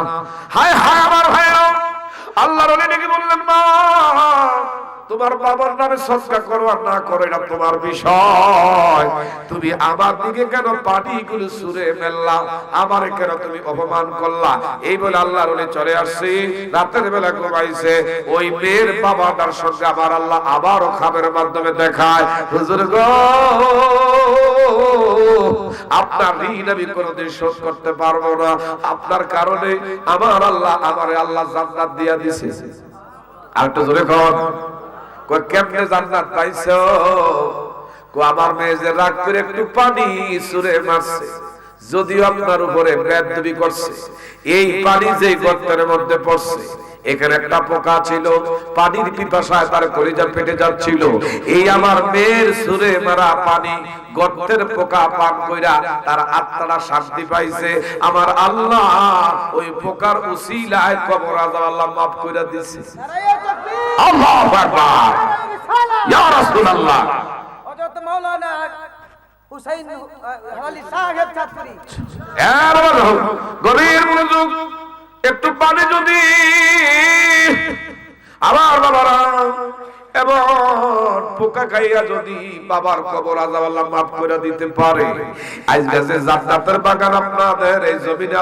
হায় হায় আমার ভাইরা, আল্লাহর ওলি নাকি বললেন, মা, তোমার বাবার নামে সদকা করো আর না করো এটা তোমার বিষয়, তুমি আমার দিকে কেন পাটিগুলো সুরে মেললা, আমারে কেন তুমি অপমান করলা? এই বলে আল্লাহর ওলি চলে আসছে। রাতের বেলা ঘুমাইছে, ওই মেয়ের বাবাটার সঙ্গে আমার আল্লাহ আবারও খাবের মাধ্যমে দেখায়, হুজুর গো, আপনার ঋণ আমি কোনোদিন শোধ করতে পারবো না, আপনার কারণে আমার আল্লাহ আমারে আল্লাহ জান্নাত দিয়া দিছে। আর একটু জোরে কর, কেমনে জান্নাত পাইছো? আমার মেয়ে যে রাগ করে একটু পানি সুরে মারছে, যদিও আপনার উপরে বেয়াদবি করছে, এই পানি যে গর্তের মধ্যে পড়ছে, এখানে একটা পোকা ছিল, পানির পিপাসায় তার কলিজা ফেটে যাচ্ছিল, এই আমার মেয়ের সুরে মারা পানি গর্তের পোকা পান কইরা তার আত্মাটা শান্তি পাইছে। আমার আল্লাহ ওই পোকার উসিলায় কবর আযাব আল্লাহ মাফ কইরা দিয়েছে। আল্লাহু আকবার, ইয়া রাসূলুল্লাহ। হযরত মাওলানা হুসাইন আলী সাহেব ছাত্রী, গভীর মনোযোগ, একটু পানি যদি আমার বাবারা এমন পোকা খাইয়া যদি বাবার কবর আযাব আল্লাহ মাফ করে দিতে পারে, আজকে যে জান্নাতের বাগান আপনাদের এই জমিনে